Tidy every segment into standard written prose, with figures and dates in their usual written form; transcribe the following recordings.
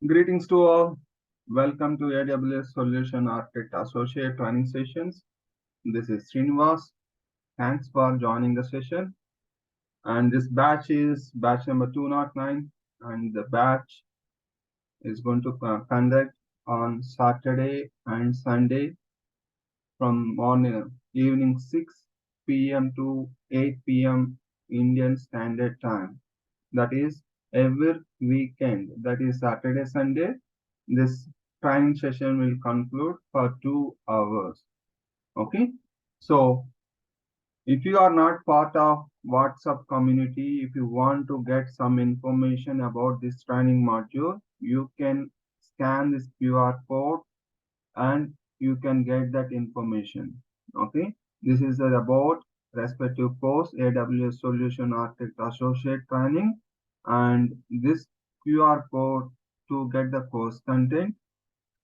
Greetings to all. Welcome to AWS Solution Architect Associate Training Sessions. This is Srinivas. Thanks for joining the session. And this batch is batch number 209. And the batch is going to conduct on Saturday and Sunday from evening 6 p.m. to 8 p.m. Indian Standard Time. That is every weekend, that is Saturday, Sunday. This training session will conclude for 2 hours. Okay. So if you are not part of WhatsApp community, if you want to get some information about this training module, you can scan this QR code and you can get that information. Okay. This is about respective course AWS Solution Architect Associate Training, and this QR code to get the course content,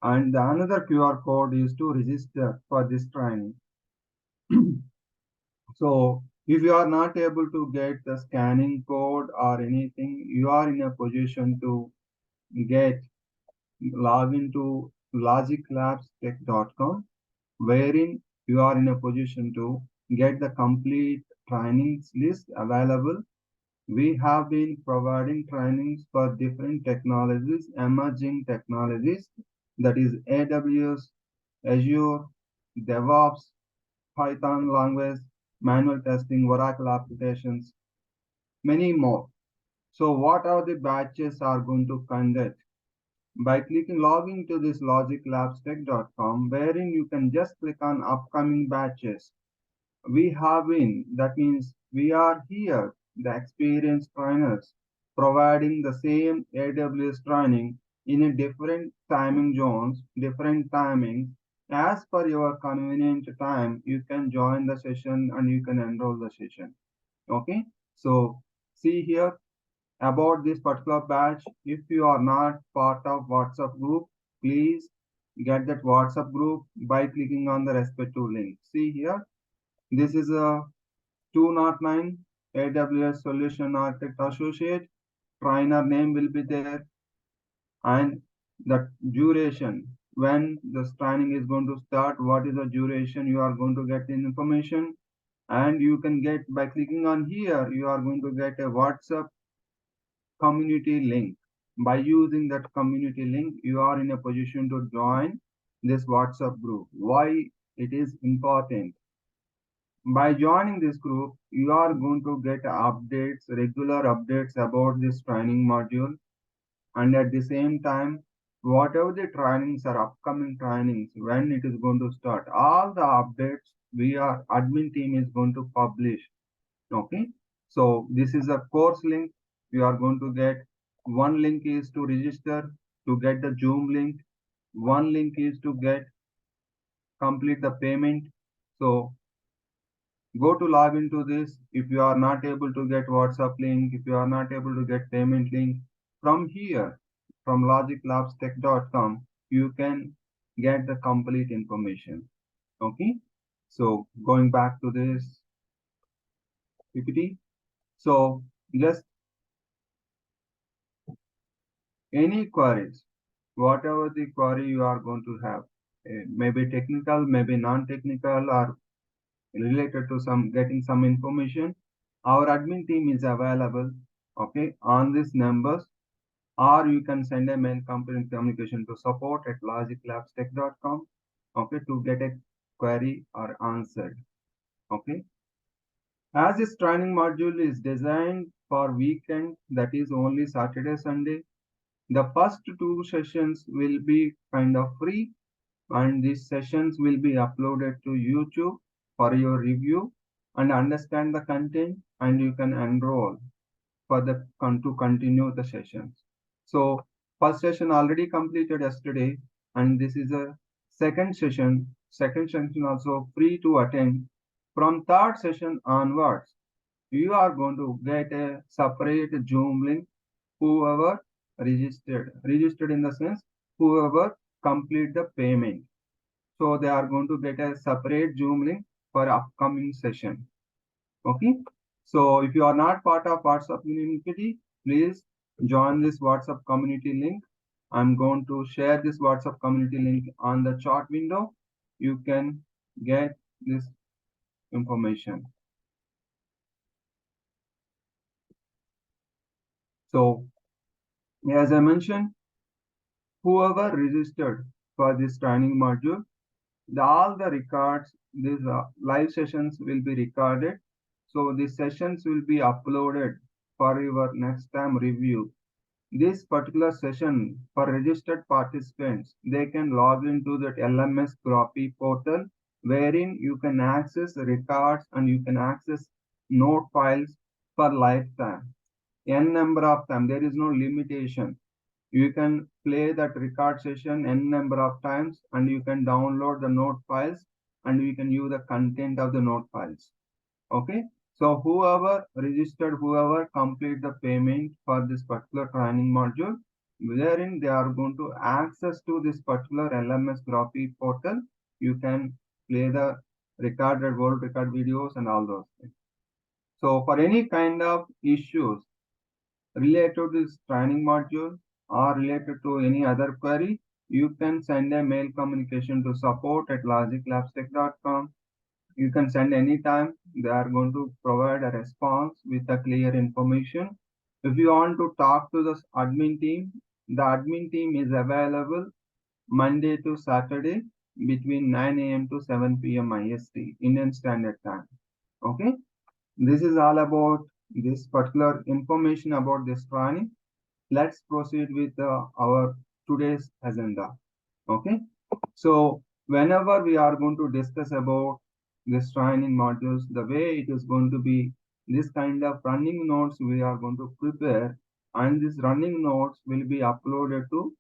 and the another QR code is to register for this training. So if you are not able to get the scanning code or anything, you are in a position to log into logiclabstech.com, wherein you are in a position to get the complete trainings list available. We have been providing trainings for different technologies, emerging technologies, that is AWS, Azure, DevOps, Python language, manual testing, Oracle applications, many more. So what are the batches are going to conduct? By clicking login to this logiclabstech.com, wherein you can just click on upcoming batches. We have been, that means we are here, the experienced trainers, providing the same AWS training in a different timing zones, different timings. As per your convenient time, you can join the session and you can enroll the session. Okay, so see here about this particular batch. If you are not part of WhatsApp group, please get that WhatsApp group by clicking on the respective link. See here, this is a 209 AWS Solution Architect Associate. Trainer name will be there, and the duration, when this training is going to start, what is the duration, you are going to get the information. And you can get, by clicking on here, you are going to get a WhatsApp community link. By using that community link, you are in a position to join this WhatsApp group. Why it is important? By joining this group, you are going to get updates, regular updates about this training module. And at the same time, whatever the trainings are upcoming trainings, when it is going to start, all the updates admin team is going to publish. Okay. So this is a course link. You are going to get one link is to register to get the Zoom link. One link is to get complete the payment. So go to log into this. If you are not able to get WhatsApp link, if you are not able to get payment link, from here, from logiclabstech.com, you can get the complete information. Okay. So going back to this PPT. So just any queries, whatever the query you are going to have, maybe technical, maybe non-technical, or related to getting some information, our admin team is available, okay, on these numbers, or you can send a mail communication to support@logiclabstech.com, okay, to get a query or answered. Okay. As this training module is designed for weekend, that is only Saturday, Sunday, the first two sessions will be kind of free, and these sessions will be uploaded to YouTube for your review and understand the content, and you can enroll for to continue the sessions. So first session already completed yesterday, and this is a second session. Second session also free to attend. From third session onwards, you are going to get a separate Zoom link. Whoever registered in the sense, whoever complete the payment. So they are going to get a separate Zoom link for upcoming session. Okay. So if you are not part of WhatsApp community, please join this WhatsApp community link I'm going to share this WhatsApp community link on the chat window. You can get this information. So, as I mentioned, whoever registered for this training module, all the records, these live sessions will be recorded. So these sessions will be uploaded for your next time review. This particular session for registered participants, they can log into that LMS Graphy portal wherein you can access records and you can access note files for lifetime. N number of time, there is no limitation. You can play that record session n number of times and you can download the note files and you can view the content of the note files. Okay. So whoever registered, whoever complete the payment for this particular training module, wherein they are going to access to this particular LMS Graphy portal, you can play the recorded world record videos and all those things. So for any kind of issues related to this training module or related to any other query, you can send a mail communication to support@logiclabstech.com. You can send anytime. They are going to provide a response with a clear information. If you want to talk to the admin team, the admin team is available Monday to Saturday between 9 a.m. to 7 p.m. IST, Indian Standard Time. Okay. This is all about this particular information about this training. Let's proceed with our today's agenda. Okay. So whenever we are going to discuss about this training modules, the way it is going to be this kind of running notes we are going to prepare, and these running notes will be uploaded to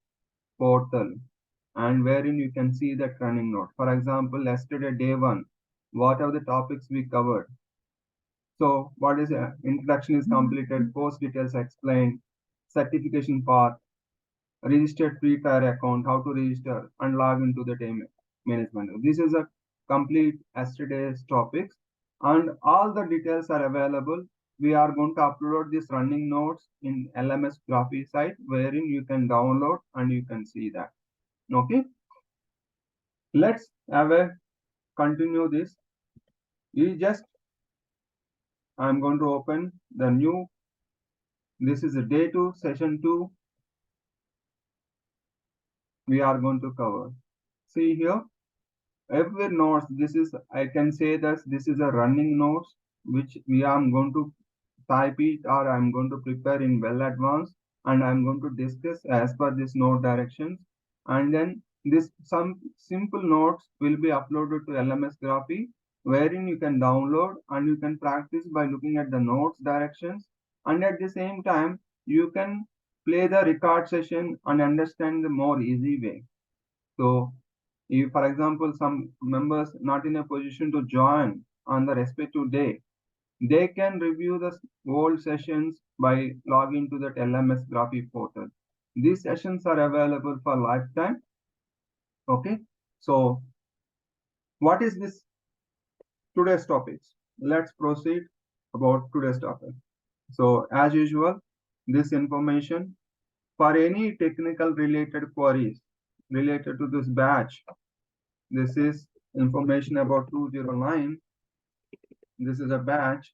portal and wherein you can see that running note. For example, yesterday day one, what are the topics we covered? So what is introduction is completed, course details explained, certification part, registered free tier account, how to register and log into the day management. This is a complete yesterday's topics and all the details are available. We are going to upload these running notes in LMS Graphy site wherein you can download and you can see that. Okay. Let's have a continue this. I'm going to open the new. This is a day 2, session 2. We are going to cover. See here, every notes, this is, I can say that this is a running notes, which we are going to type it or I'm going to prepare in well advance and I'm going to discuss as per this note directions. And then this some simple notes will be uploaded to LMS Graphy wherein you can download and you can practice by looking at the notes directions. And at the same time, you can play the record session and understand the more easy way. So if, for example, some members not in a position to join on the respective day, they can review the old sessions by logging to that LMS Graphy portal. These sessions are available for lifetime. Okay. So what is this today's topics? Let's proceed about today's topic. So as usual, this information for any technical related queries related to this batch. This is information about 209. This is a batch.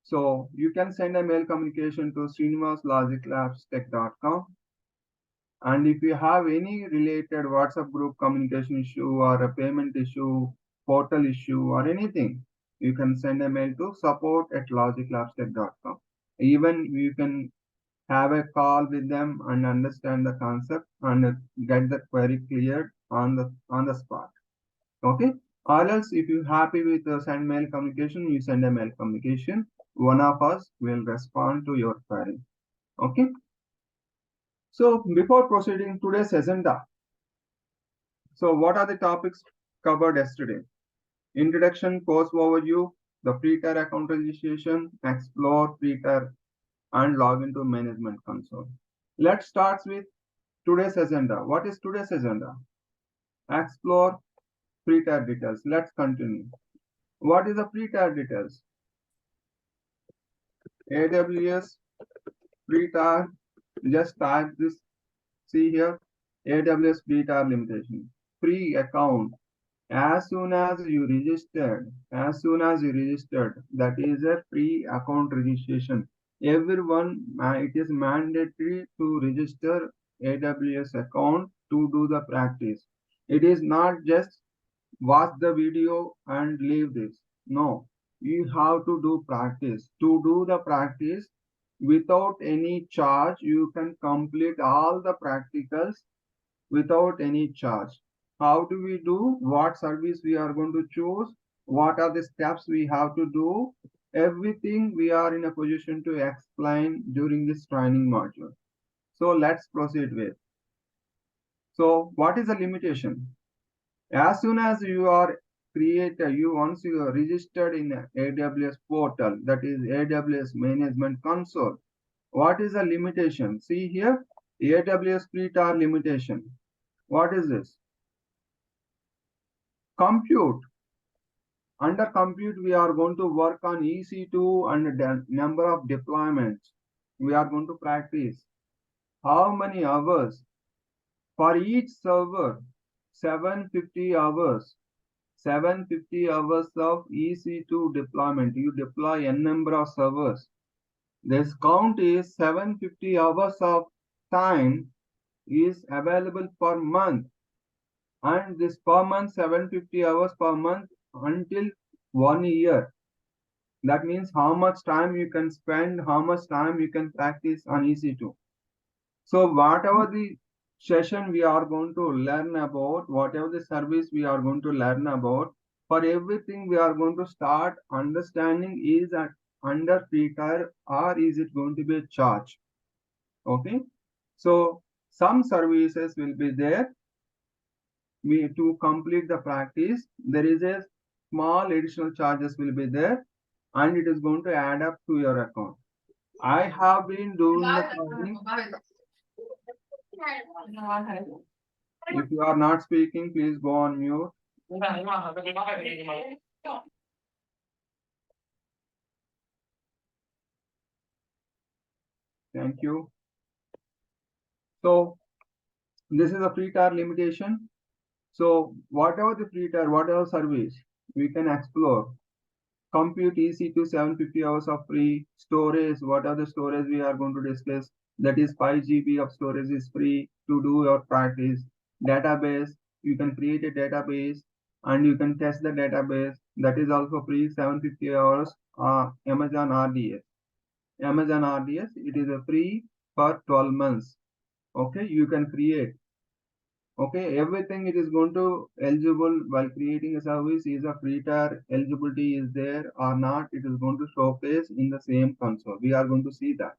So you can send a mail communication to srinivas@logiclabstech.com. And if you have any related WhatsApp group communication issue or a payment issue, portal issue or anything, you can send a mail to support@logiclabstech.com. Even you can have a call with them and understand the concept and get the query cleared on the spot. Okay. Or else if you're happy with the send mail communication, you send a mail communication. One of us will respond to your query. Okay. So before proceeding today's agenda, so what are the topics covered yesterday? Introduction, course overview, the free tier account registration, explore free tier, and log into management console. Let's start with today's agenda. What is today's agenda? Explore free tier details. Let's continue. What is the free tier details? AWS free tier. Just type this See here, AWS free tier limitation. Free account. As soon as you registered, that is a free account registration. Everyone, it is mandatory to register AWS account to do the practice. It is not just watch the video and leave this. No, you have to do practice. To do the practice without any charge, you can complete all the practicals without any charge. How do we do? What service we are going to choose? What are the steps we have to do? Everything we are in a position to explain during this training module. So let's proceed with. So what is the limitation? As soon as you are once you are registered in AWS portal, that is AWS Management Console, what is the limitation? See here, AWS free tier limitation. What is this? Compute. Under compute, we are going to work on EC2 and the number of deployments. We are going to practice. How many hours? For each server, 750 hours. 750 hours of EC2 deployment. You deploy n number of servers. This count is 750 hours of time is available per month. And this per month, 750 hours per month until 1 year. That means how much time you can spend, how much time you can practice on EC2. So whatever the session we are going to learn about, whatever the service we are going to learn about, for everything we are going to start understanding is that under free tier or is it going to be a charge. Okay. So some services will be there. To complete the practice, there is a small additional charges will be there and it is going to add up to your account. I have been doing the training. If you are not speaking, please go on mute. Thank you. So this is a free tier limitation. So whatever the free tier, whatever service we can explore. Compute EC2 750 hours of free storage. What are the storage we are going to discuss? That is 5 GB of storage is free to do your practice. Database, you can create a database and you can test the database. That is also free 750 hours. Amazon RDS. Amazon RDS, it is a free for 12 months. Okay, you can create. Okay, everything it is going to eligible while creating a service is a free tier eligibility is there or not, it is going to showcase in the same console. We are going to see that.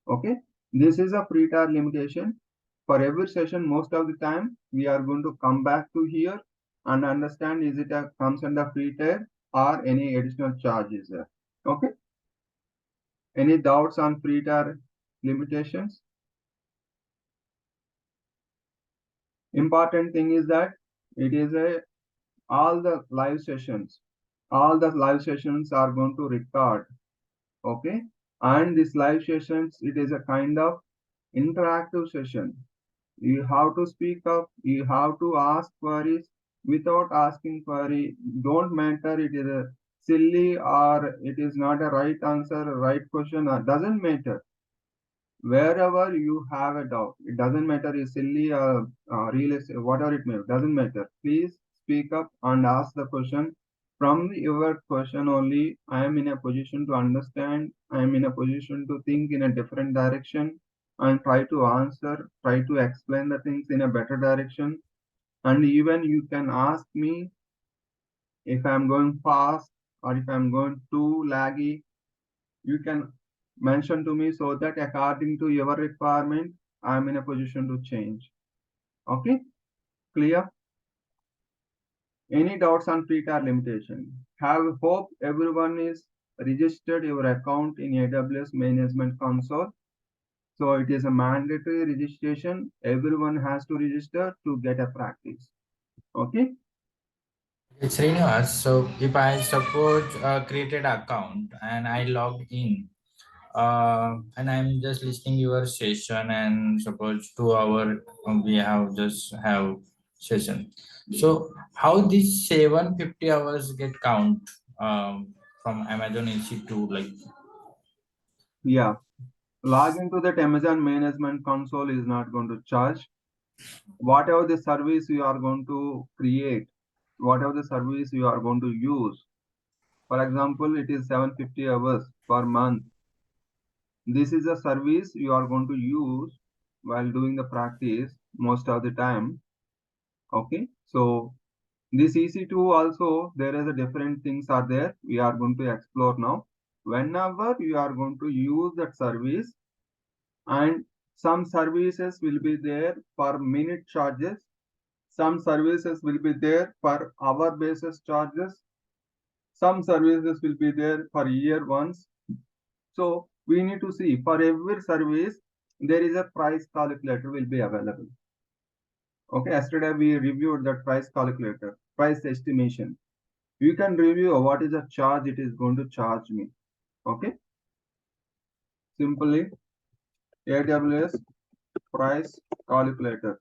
Okay, this is a free tier limitation. For every session, most of the time, we are going to come back to here and understand is it comes under free tier or any additional charge is there. Okay. Any doubts on free tier limitations? Important thing is that it is all the live sessions are going to record. Okay, and this live sessions, it is a kind of interactive session. You have to speak up, you have to ask queries. Without asking query, don't matter it is a silly or it is not a right answer, a right question, or doesn't matter. Wherever you have a doubt, it doesn't matter is silly or realistic, whatever it may be, doesn't matter. Please speak up and ask the question. From your question only, I am in a position to understand, I am in a position to think in a different direction and try to answer, try to explain the things in a better direction. And even you can ask me if I'm going fast or if I'm going too laggy, you can mention to me so that according to your requirement, I'm in a position to change. Okay, clear? Any doubts on free tier limitation? Hope everyone is registered your account in AWS Management Console. So it is a mandatory registration. Everyone has to register to get a practice. Okay. It's Srinivas. So if I suppose created account and I logged in, and I'm just listening your session, and suppose 2 hour we have just have session. So how these 750 hours get count from Amazon EC2 like? Yeah, log into that Amazon management console is not going to charge. Whatever the service you are going to create, whatever the service you are going to use, for example, it is 750 hours per month. This is a service you are going to use while doing the practice most of the time. Okay, so this EC2 also there is a different things are there. We are going to explore now. Whenever you are going to use that service, and some services will be there for minute charges, some services will be there for hour basis charges, some services will be there for year ones. So we need to see for every service there is a price calculator will be available. Okay, yesterday we reviewed that price calculator, price estimation. You can review what is the charge it is going to charge me. Okay, simply AWS price calculator.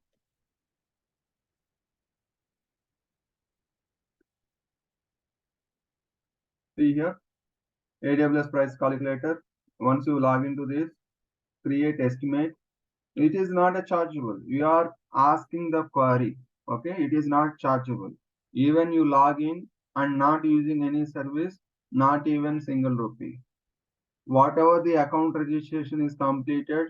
See here, AWS price calculator. Once you log into this, create estimate. It is not a chargeable. You are asking the query. Okay, it is not chargeable. Even you log in and not using any service, not even single rupee. Whatever the account registration is completed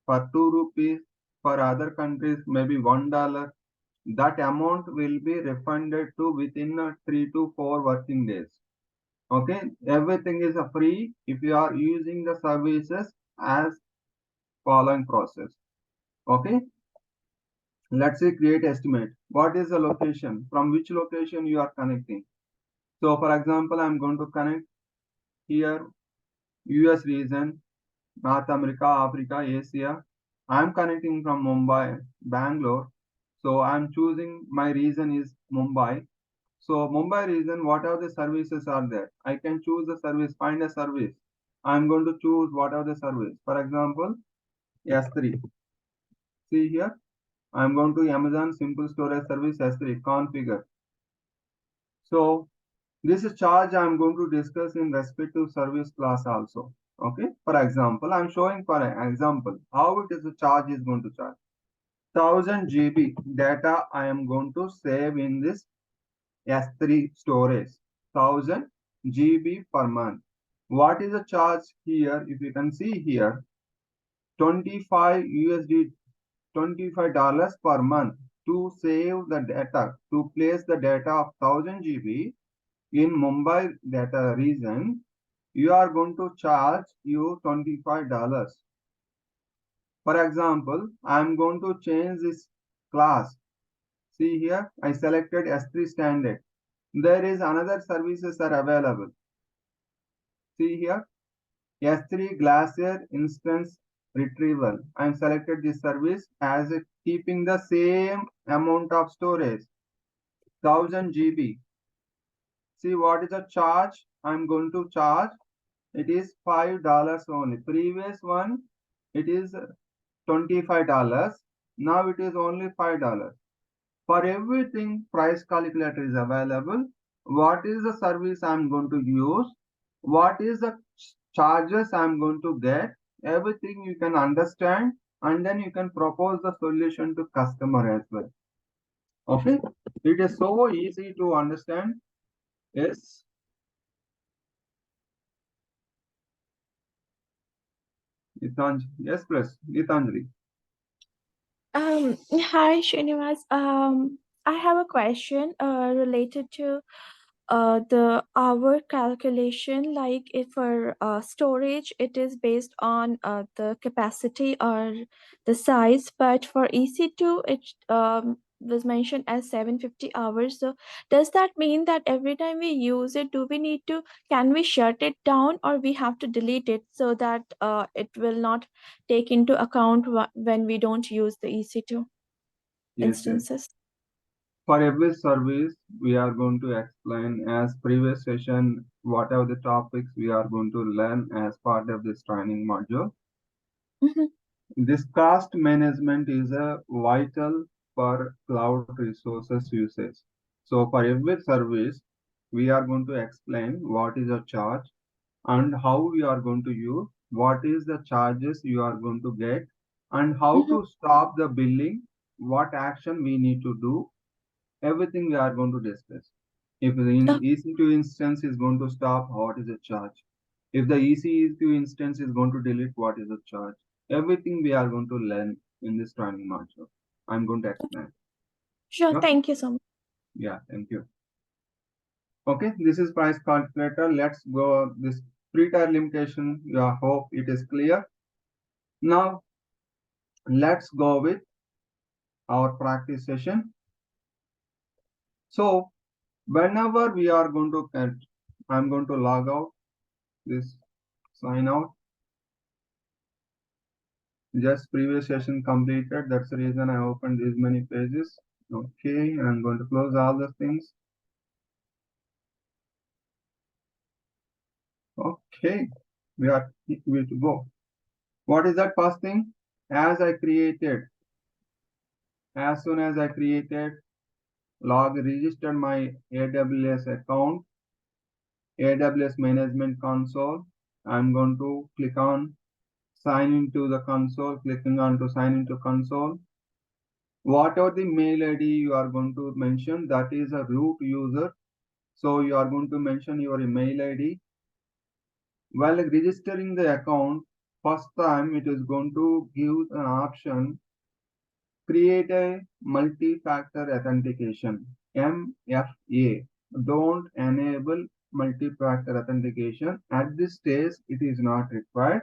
for 2 rupees, for other countries maybe $1, that amount will be refunded to within 3 to 4 working days. Okay, everything is free if you are using the services as following process. Okay, let's say create estimate. What is the location? From which location you are connecting? So for example, I'm going to connect here US region, North America, Africa, Asia. I'm connecting from Mumbai, Bangalore. So I'm choosing my region is Mumbai. So Mumbai region, what are the services are there? I can choose the service, find a service. I'm going to choose what are the service. For example, S3. See here, I'm going to Amazon Simple Storage Service S3, configure. So this is charge I'm going to discuss in respect to service class also. Okay. For example, I'm showing for an example how it is the charge is going to charge. 1000 GB data I am going to save in this S3 storage. 1000 GB per month. What is the charge here? If you can see here, 25 USD, $25 per month to save the data, to place the data of 1000 GB in Mumbai data region, you are going to charge you $25. For example, I am going to change this class. See here, I selected S3 standard. There is another services are available. See here, S3 Glacier instance retrieval. I am selected this service as keeping the same amount of storage, 1000 GB. See what is the charge I'm going to charge. It is $5 only. Previous one, it is $25. Now it is only $5. For everything, price calculator is available. What is the service I'm going to use? What is the charges I'm going to get? Everything you can understand, and then you can propose the solution to customer as well. Okay, it is so easy to understand. Yes, Gitanjali. Yes, please, Gitanjali. Hi, Srinivas. I have a question related to the hour calculation. Like if for storage, it is based on the capacity or the size, but for EC2, it was mentioned as 750 hours. So does that mean that every time we use it, do we need to, can we shut it down or we have to delete it so that it will not take into account when we don't use the EC2 Yes, yes. instances? For every service, we are going to explain as previous session whatever the topics we are going to learn as part of this training module. Mhm. This cost management is a vital for cloud resources usage. So for every service, we are going to explain what is a charge and how we are going to use, what is the charges you are going to get, and how Mhm. to stop the billing, what action we need to do, everything we are going to discuss. If the Oh, EC2 instance is going to stop, what is the charge? If the EC2 instance is going to delete, what is the charge? Everything we are going to learn in this training module. I'm going to explain. sure. Yeah, Thank you so much. yeah, thank you. Okay, this is price calculator. Let's go this pre-tier limitation. Yeah, hope it is clear. Now let's go with our practice session. So whenever we are going to I'm going to log out this sign out. Just previous session completed. That's the reason I opened these many pages. Okay, I'm going to close all the things. Okay, we are good to go. What is that first thing? As soon as I created, registered my AWS account, AWS Management Console. I'm going to click on sign into the console, clicking on to sign into console. Whatever the mail ID you are going to mention, that is a root user. So you are going to mention your email ID. While registering the account, first time it is going to give an option, create a multi-factor authentication, MFA. Don't enable multi-factor authentication. At this stage, it is not required.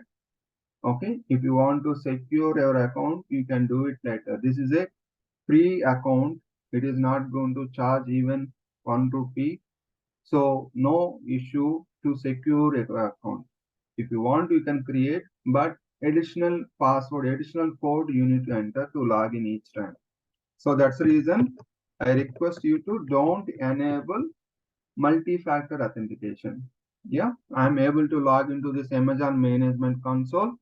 Okay, if you want to secure your account, you can do it later. This is a free account. It is not going to charge even 1 rupee. So no issue to secure your account. If you want, you can create, but additional password, additional code you need to enter to log in each time. So that's the reason I request you to don't enable multi-factor authentication. Yeah, I'm able to log into this Amazon Management Console.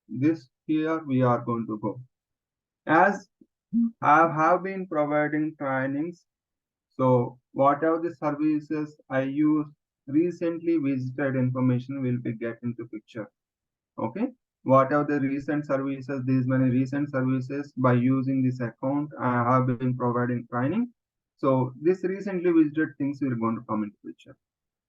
This here we are going to go. As I have been providing trainings, so whatever the services I use, recently visited information will be get into picture. Okay, whatever the recent services, these many recent services by using this account, I have been providing training. So this recently visited things will going to come into picture.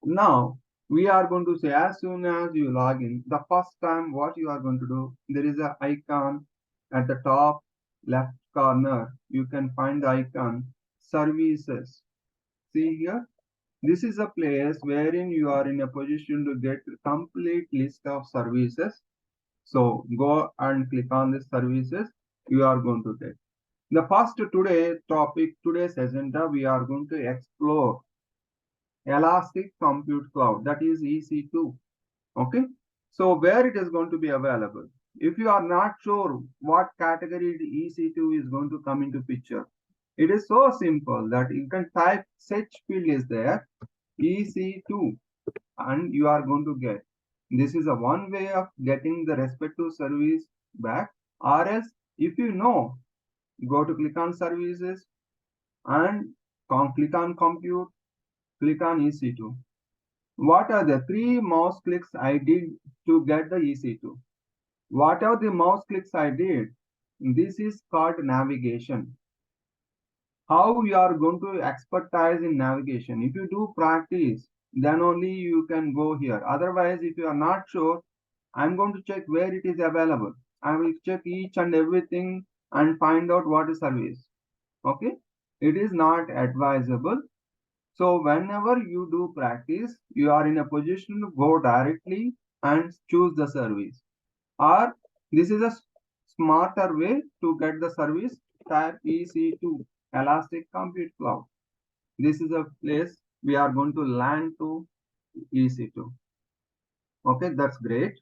Now we are going to say as soon as you log in, the first time what you are going to do, there is a icon at the top left corner. You can find the icon services. See here, this is a place wherein you are in a position to get complete list of services. So go and click on the services you are going to get. The first today's agenda, we are going to explore Elastic Compute Cloud, that is EC2. Okay. So where it is going to be available. If you are not sure what category the EC2 is going to come into picture, it is so simple that you can type search field is there, EC2, and you are going to get. This is a one way of getting the respective service back. Or else, if you know, go to click on services and click on compute, click on EC2. What are the 3 mouse clicks I did to get the EC2? What are the mouse clicks I did? This is called navigation. How you are going to expertise in navigation. If you do practice, then only you can go here. Otherwise, if you are not sure, I'm going to check where it is available. I will check each and everything and find out what is service. Okay, it is not advisable. So whenever you do practice, you are in a position to go directly and choose the service. Or this is a smarter way to get the service. Type EC2, Elastic Compute Cloud. This is a place we are going to land to EC2. Okay, that's great.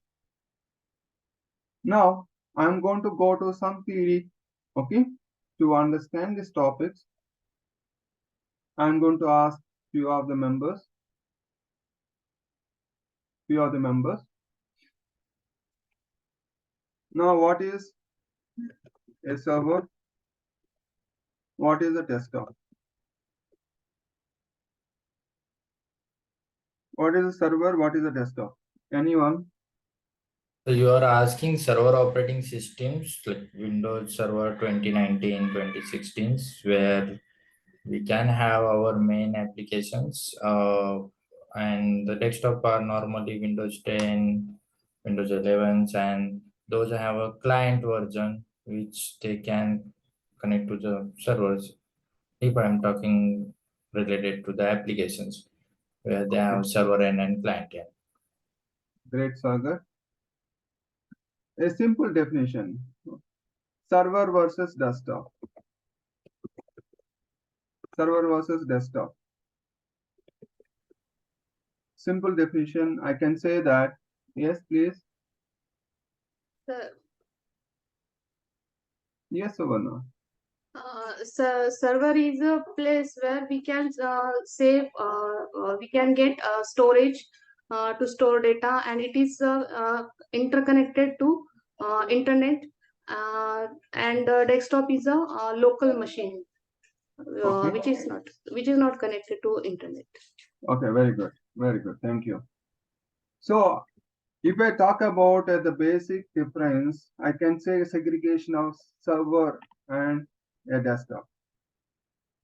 Now I'm going to go to some theory. Okay, to understand these topics, I'm going to ask few of the members. few of the members. Now, what is a server? What is a desktop? What is a server? What is a desktop? Anyone? So you are asking server operating systems like Windows Server 2019, 2016, where we can have our main applications, and the desktop are normally Windows 10, Windows 11, and those have a client version which they can connect to the servers. If I'm talking related to the applications where they Okay. have server and client. Yeah. Great, Sagar. A simple definition. Server versus desktop. Server versus desktop. Simple definition, I can say that. Yes, please. Yes, Savarna. Server is a place where we can save, we can get storage to store data, and it is interconnected to internet. And desktop is a local machine, Okay. which is not connected to internet. Okay, very good. Very good. Thank you. So, if I talk about the basic difference, I can say segregation of server and a desktop.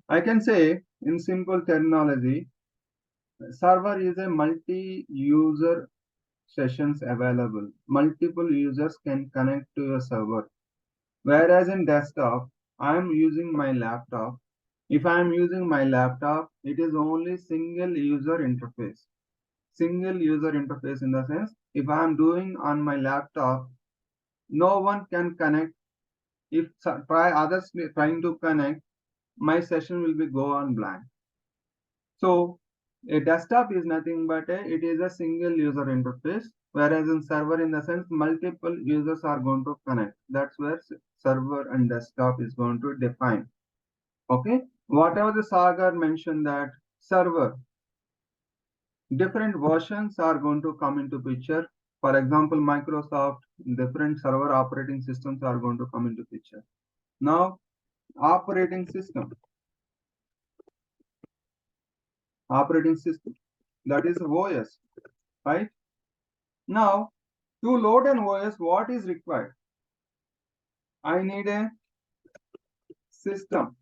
I can say in simple terminology, server is a multi-user sessions available. Multiple users can connect to a server. Whereas in desktop, I am using my laptop. If I am using my laptop, it is only single user interface. Single user interface in the sense, if I am doing on my laptop, no one can connect. If others trying to connect, my session will be go on blank. So a desktop is nothing but it is a single user interface, whereas in server in the sense multiple users are going to connect. That's where server and desktop is going to define. Okay, whatever the Sagar mentioned that server, different versions are going to come into picture. For example, Microsoft, different server operating systems are going to come into picture. Now, operating system, that is OS, right? Now, to load an OS, what is required? I need a system.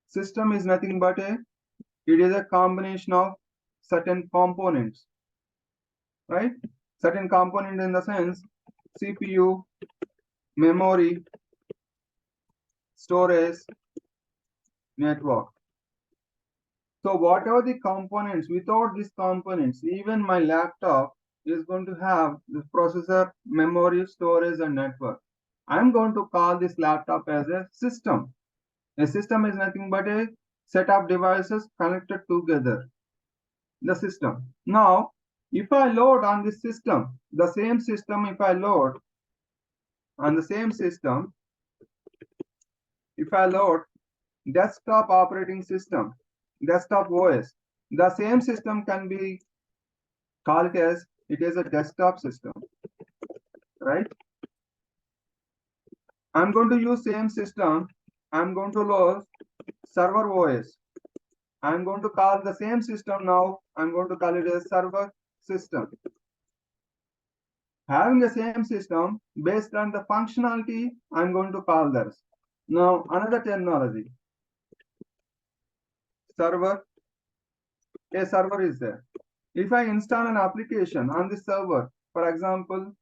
System is nothing but it is a combination of certain components, right? Certain component in the sense CPU, memory, storage, network. So whatever the components, without these components, even my laptop is going to have the processor, memory, storage, and network. I'm going to call this laptop as a system. A system is nothing but a set of devices connected together. The system. Now, if I load on this system, the same system, if I load on the same system, if I load desktop operating system, desktop OS, the same system can be called as it is a desktop system, right? I'm going to use same system. I'm going to load server OS. I'm going to call the same system now. I'm going to call it a server system. Having the same system based on the functionality, I'm going to call this. Now, another terminology. Server. A server is there. If I install an application on the server, for example,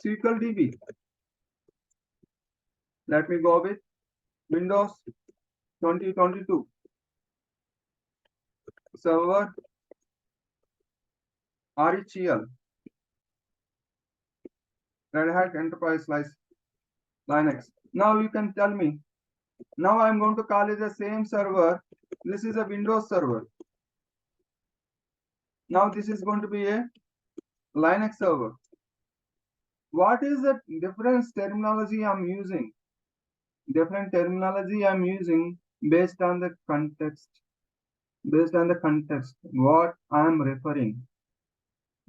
SQL DB, let me go with Windows 2022. Server RHEL, Red Hat Enterprise Linux. Now you can tell me. Now I'm going to call it the same server. This is a Windows server. Now this is going to be a Linux server. What is the different terminology I'm using? Different terminology I'm using based on the context. Based on the context, what I'm referring.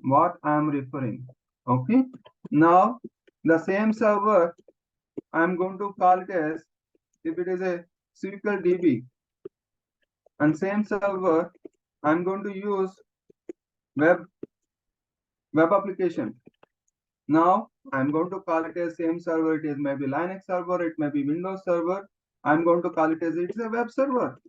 what I am referring. Okay. Now the same server I am going to call it as, if it is a SQL DB, and same server I am going to use web application. Now I'm going to call it as same server. It is maybe Linux server, it may be Windows server. I'm going to call it as it's a web server.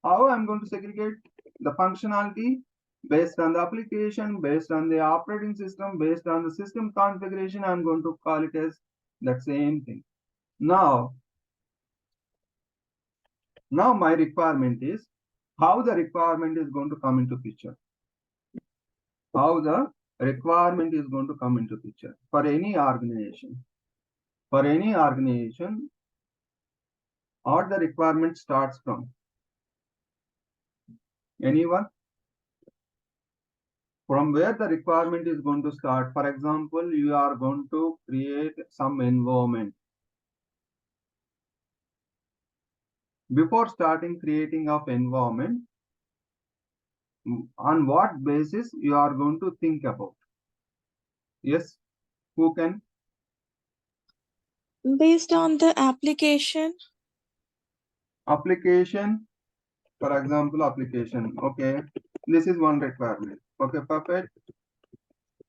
How I'm going to segregate the functionality based on the application, based on the operating system, based on the system configuration. I'm going to call it as that same thing. Now my requirement is how the requirement is going to come into picture. How the requirement is going to come into picture for any organization. For any organization, or the requirement starts from? Anyone? From where the requirement is going to start? For example, you are going to create some environment. Before starting creating of environment, on what basis you are going to think about? Yes, who can? Based on the application. Application, for example, application. Okay, this is one requirement. Okay, perfect.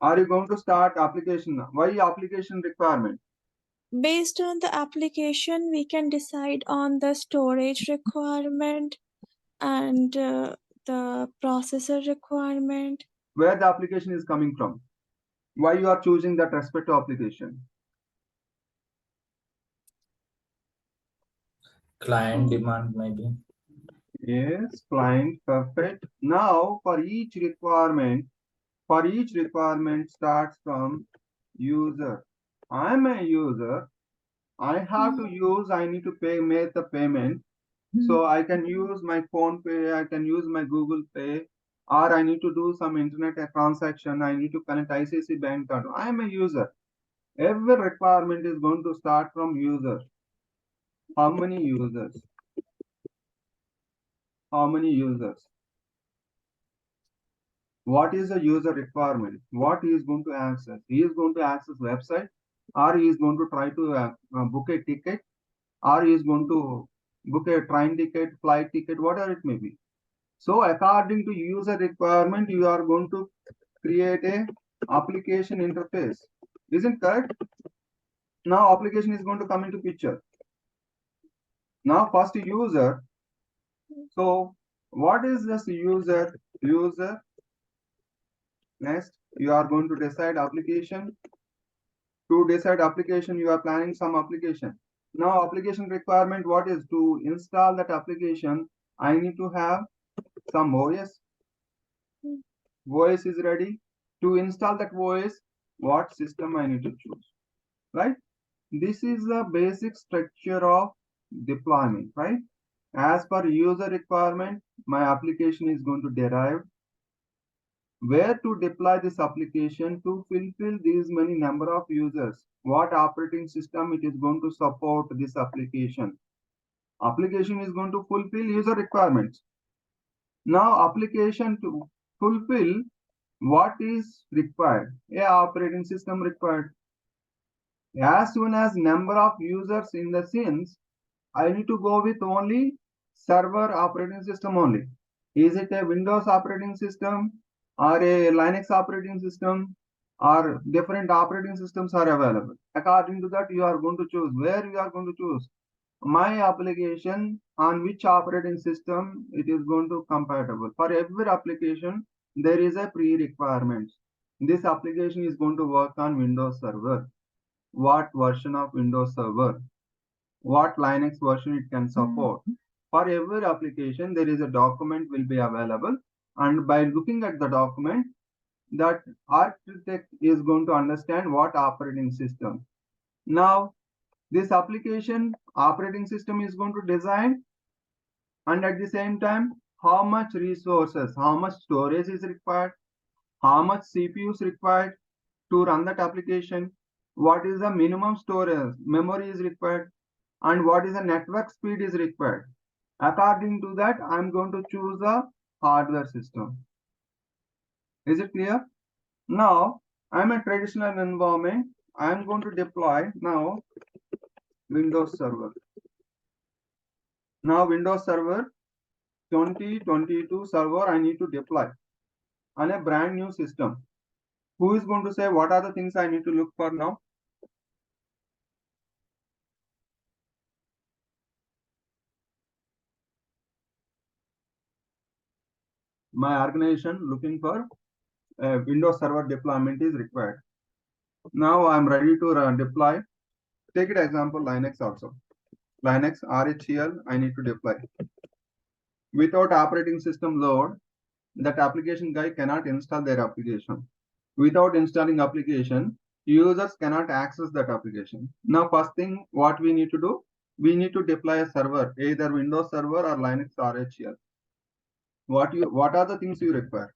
Are you going to start application? Why application requirement? Based on the application, we can decide on the storage requirement and the processor requirement. Where the application is coming from? Why you are choosing that respective application? Client demand maybe. Yes, client, perfect. Now for each requirement starts from user. I am a user. I have to use, I need to make the payment. So I can use my phone pay, I can use my Google Pay, or I need to do some internet transaction, I need to connect ICICI bank card. I am a user. Every requirement is going to start from user. How many users? How many users? What is the user requirement? What he is going to access? He is going to access website, or he is going to try to book a ticket, or he is going to book a train ticket, flight ticket, whatever it may be. So according to user requirement, you are going to create a application interface. Isn't correct? Now application is going to come into picture. Now first user. So what is this user? User. Next, you are going to decide application. To decide application, you are planning some application. Now application requirement, what is to install that application? I need to have some OS. OS is ready. To install that OS, what system I need to choose, right? This is the basic structure of deployment, right? As per user requirement, my application is going to derive where to deploy this application to fulfill these many number of users. What operating system it is going to support this application. Application is going to fulfill user requirements. Now application to fulfill what is required. A operating system required. As soon as number of users in the sense, I need to go with only server operating system only. Is it a Windows operating system or a Linux operating system, or different operating systems are available? According to that, you are going to choose where you are going to choose. My application on which operating system it is going to compatible. For every application, there is a pre-requirement. This application is going to work on Windows Server. What version of Windows Server? What Linux version it can support? For every application, there is a document will be available, and by looking at the document, that architect is going to understand what operating system. Now, this application operating system is going to design, and at the same time, how much resources, how much storage is required, how much CPU is required to run that application, what is the minimum storage memory is required, and what is the network speed is required. According to that, I'm going to choose a hardware system. Is it clear? Now, I'm a traditional environment. I'm going to deploy now Windows Server. Now, Windows Server 2022 server I need to deploy on a brand new system. Who is going to say what are the things I need to look for now? My organization looking for a Windows Server deployment is required. Now I'm ready to deploy. Take it example Linux also. Linux RHEL I need to deploy. Without operating system load, that application guy cannot install their application. Without installing application, users cannot access that application. Now, first thing what we need to do, we need to deploy a server, either Windows Server or Linux RHEL. What are the things you require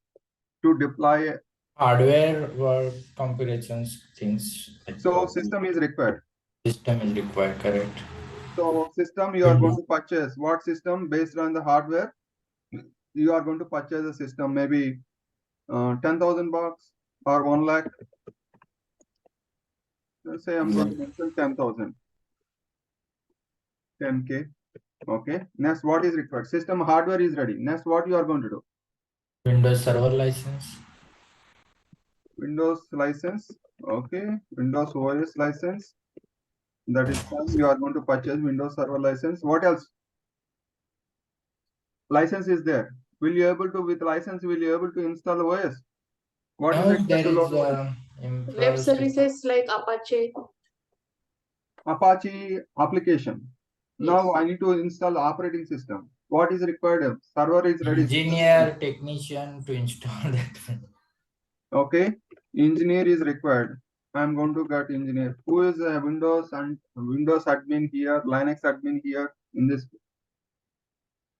to deploy? Hardware or configurations things. So system is required. System is required, correct? So system you are going to purchase. What system? Based on the hardware, you are going to purchase a system, maybe 10,000 bucks or 1 lakh. Let's say I'm going to mention 10,000. 10K. Okay. Next, what is required? System hardware is ready. Next, what you are going to do? Windows Server license. Windows license. Okay. Windows OS license. That is fine. You are going to purchase Windows Server license. What else? License is there. Will you able to, with license, will you able to install OS? What is Now required there to is load OS? Web services like Apache. Apache application. Now Yes. I need to install operating system. What is required? Server is ready. engineer technician to install that. Okay. Engineer is required. I'm going to get engineer. Who is a Windows and Windows admin here, Linux admin here in this?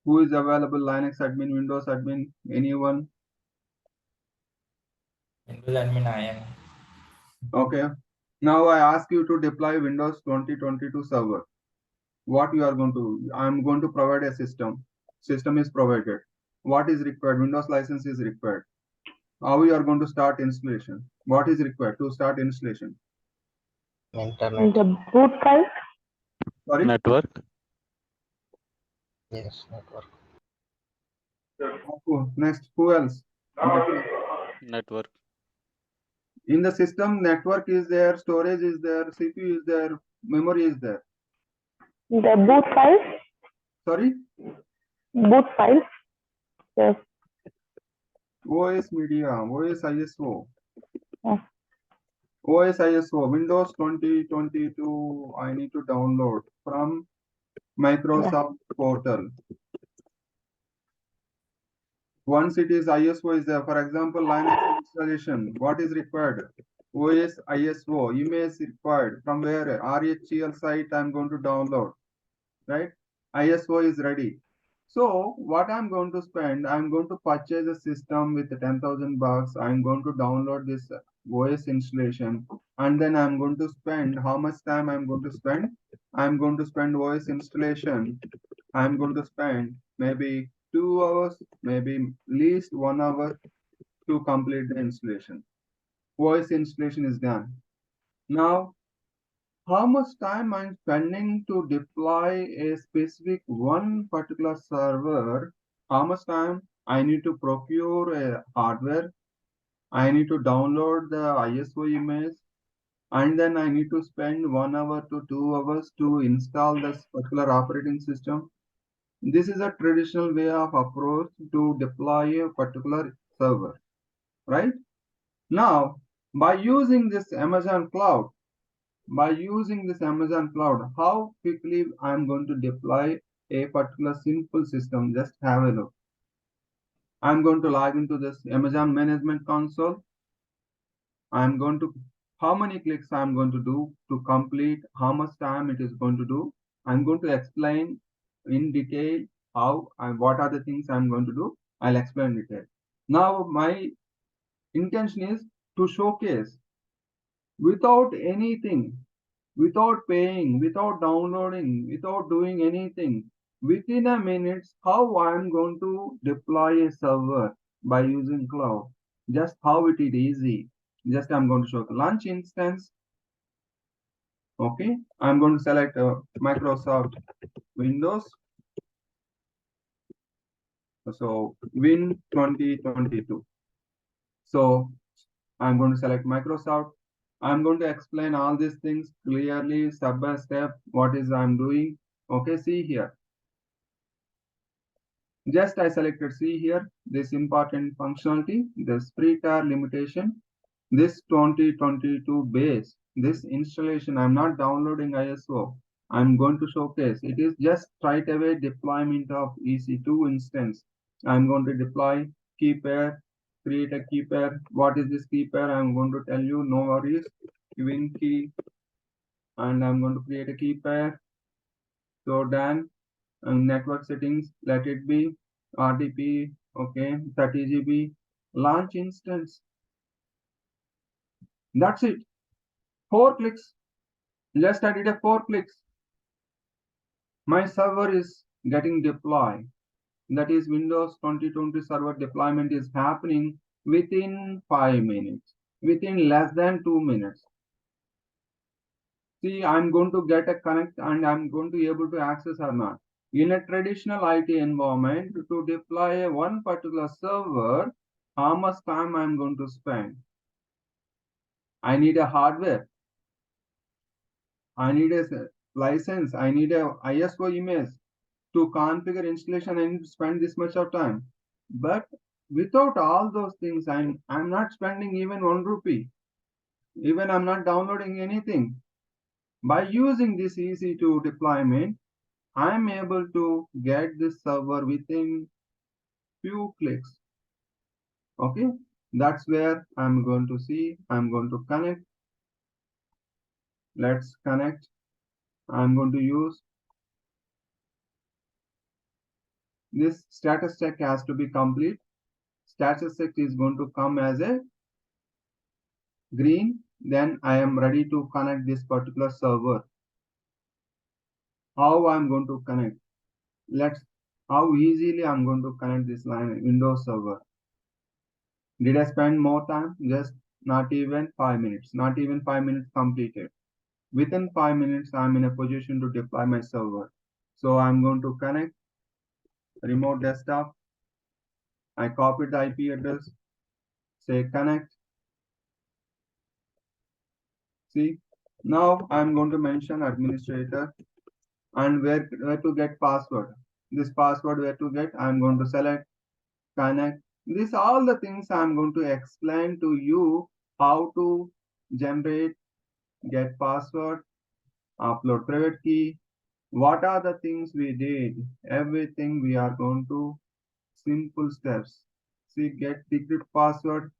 Who is available? Linux admin, Windows admin, anyone? Windows admin I am. Okay. Now I ask you to deploy Windows 2022 server. What you are going to? I'm going to provide a system. System is provided. What is required? Windows license is required. How you are going to start installation? What is required to start installation? Internet. The boot file. Sorry. Network. Yes, network. Next, who else? Network. In the system, network is there, storage is there, CPU is there, memory is there. The boot file. Sorry? Boot file. Yes. OS media, OS ISO. Yeah. OS ISO, Windows 2022, I need to download from Microsoft portal. Once it is ISO is there, for example, Linux installation, what is required? OS ISO, image required. From where? RHEL site I'm going to download, right? ISO is ready. So what I'm going to spend, I'm going to purchase a system with 10,000 bucks. I'm going to download this OS installation, and then I'm going to spend how much time I'm going to spend? I'm going to spend OS installation. I'm going to spend maybe 2 hours, maybe at least 1 hour to complete the installation. OS installation is done. Now, how much time I'm spending to deploy a specific one particular server, how much time I need to procure a hardware, I need to download the ISO image, and then I need to spend 1 hour to 2 hours to install this particular operating system. This is a traditional way of approach to deploy a particular server, right? Now, by using this Amazon cloud, how quickly I'm going to deploy a particular simple system. Just have a look. I'm going to log into this Amazon Management Console. I'm going to, how many clicks I'm going to do to complete, how much time it is going to do. I'm going to explain in detail how and what are the things I'm going to do. I'll explain in detail. Now, my intention is to showcase without anything, without paying, without downloading, without doing anything, within a minute, how I'm going to deploy a server by using cloud. Just how it is easy. Just I'm going to show the launch instance. Okay, I'm going to select Microsoft Windows. So Win 2022. So I'm going to select Microsoft. I'm going to explain all these things clearly, step by step, what is I'm doing. Okay, see here. Just I selected see here, this important functionality, this free tier limitation, this 2022 base, this installation, I'm not downloading ISO. I'm going to showcase. It is just straight away deployment of EC2 instance. I'm going to deploy key pair, create a key pair. What is this key pair? I'm going to tell you, no worries. Win key, and I'm going to create a key pair. So done. Network settings, let it be RDP, okay, 30 GB, launch instance. That's it. 4 clicks. Just I did a 4 clicks. My server is getting deployed. That is Windows 2020 server deployment is happening within 5 minutes, within less than 2 minutes. See, I'm going to get a connect and I'm going to be able to access or not. In a traditional IT environment, to deploy one particular server, how much time I'm going to spend? I need a hardware. I need a license. I need a ISO image. To configure installation, I need to spend this much of time. But without all those things, I'm not spending even 1 rupee. Even I'm not downloading anything. By using this EC2 deployment, I'm able to get this server within few clicks. Okay, that's where I'm going to see. I'm going to connect. Let's connect. I'm going to use this status check has to be complete. Status check is going to come as a green. Then I am ready to connect this particular server. How I'm going to connect? How easily I'm going to connect this line Windows server. Did I spend more time? Just not even 5 minutes. Not even 5 minutes completed. Within 5 minutes, I'm in a position to deploy my server. So I'm going to connect remote desktop. I copied the IP address. Say connect. See, now I'm going to mention administrator and where to get password. This password where to get, I'm going to select connect. These all the things I'm going to explain to you how to generate, get password, upload private key. What are the things we did? Everything we are going to simple steps. See, get decrypt password.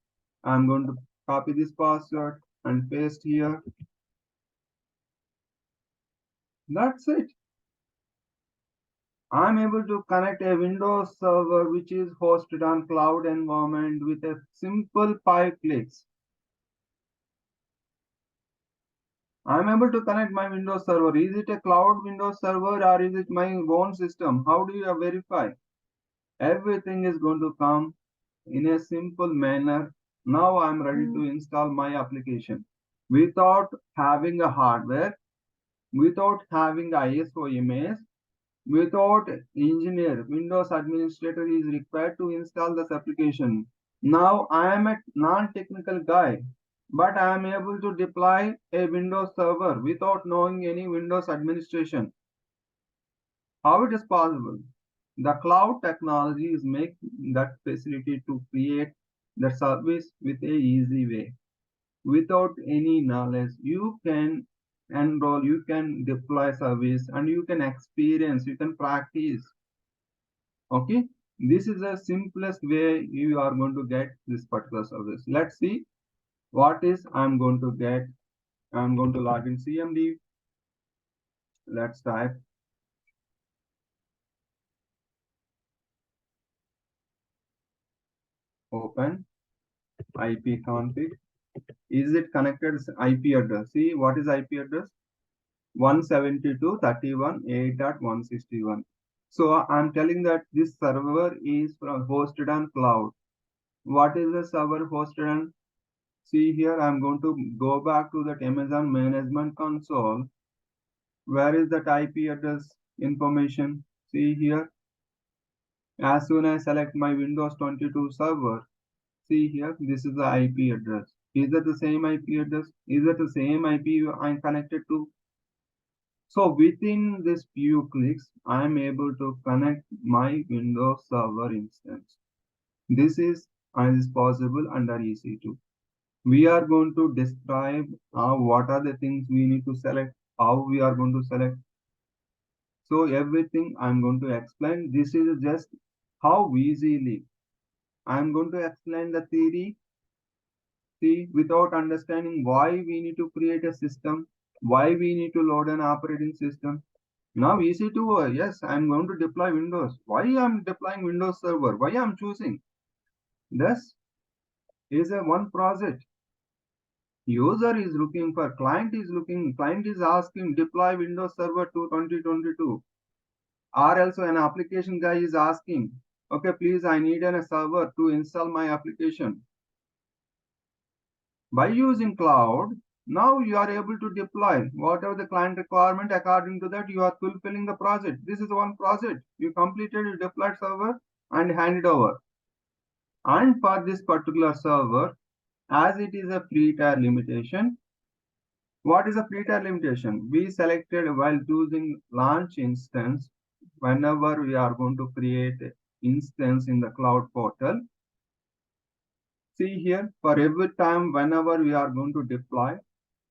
I'm going to copy this password and paste here. That's it. I'm able to connect a Windows server which is hosted on cloud environment with a simple 5 clicks. I'm able to connect my Windows server. Is it a cloud Windows server or is it my own system? How do you verify? Everything is going to come in a simple manner. Now I'm ready to install my application without having a hardware, without having ISO image, without engineer. Windows administrator is required to install this application. Now I am a non-technical guy, but I am able to deploy a Windows server without knowing any Windows administration. How it is possible? The cloud technology is making that facility to create the service with a easy way. Without any knowledge, you can enroll, you can deploy service, and you can experience, you can practice. Okay, this is the simplest way you are going to get this particular service. Let's see what is I'm going to get. I'm going to log in CMD. Let's type open IP config. Is it connected IP address? See what is IP address? 172.31.8.161. So I'm telling that this server is from hosted on cloud. What is the server hosted on? See here, I'm going to go back to that Amazon Management Console. Where is that IP address information? See here, as soon as I select my Windows 22 server, see here, this is the IP address. Is that the same IP address? Is that the same IP I'm connected to? So within this few clicks, I'm able to connect my Windows Server instance. This is possible under EC2. We are going to describe what are the things we need to select, how we are going to select. So everything I'm going to explain. This is just how easily I'm going to explain the theory. See, without understanding why we need to create a system, why we need to load an operating system. Now EC2, yes, I'm going to deploy Windows. Why I'm deploying Windows Server? Why I'm choosing? This is a one project. User is looking for, client is asking deploy Windows Server to 2022. Or else an application guy is asking, okay, please, I need a server to install my application. By using cloud, now you are able to deploy whatever the client requirement. According to that, you are fulfilling the project. This is one project. You completed, you deployed server and handed over. And for this particular server, as it is a free tier limitation, what is a free tier limitation? We selected while choosing launch instance, whenever we are going to create instance in the cloud portal. See here, for every time whenever we are going to deploy,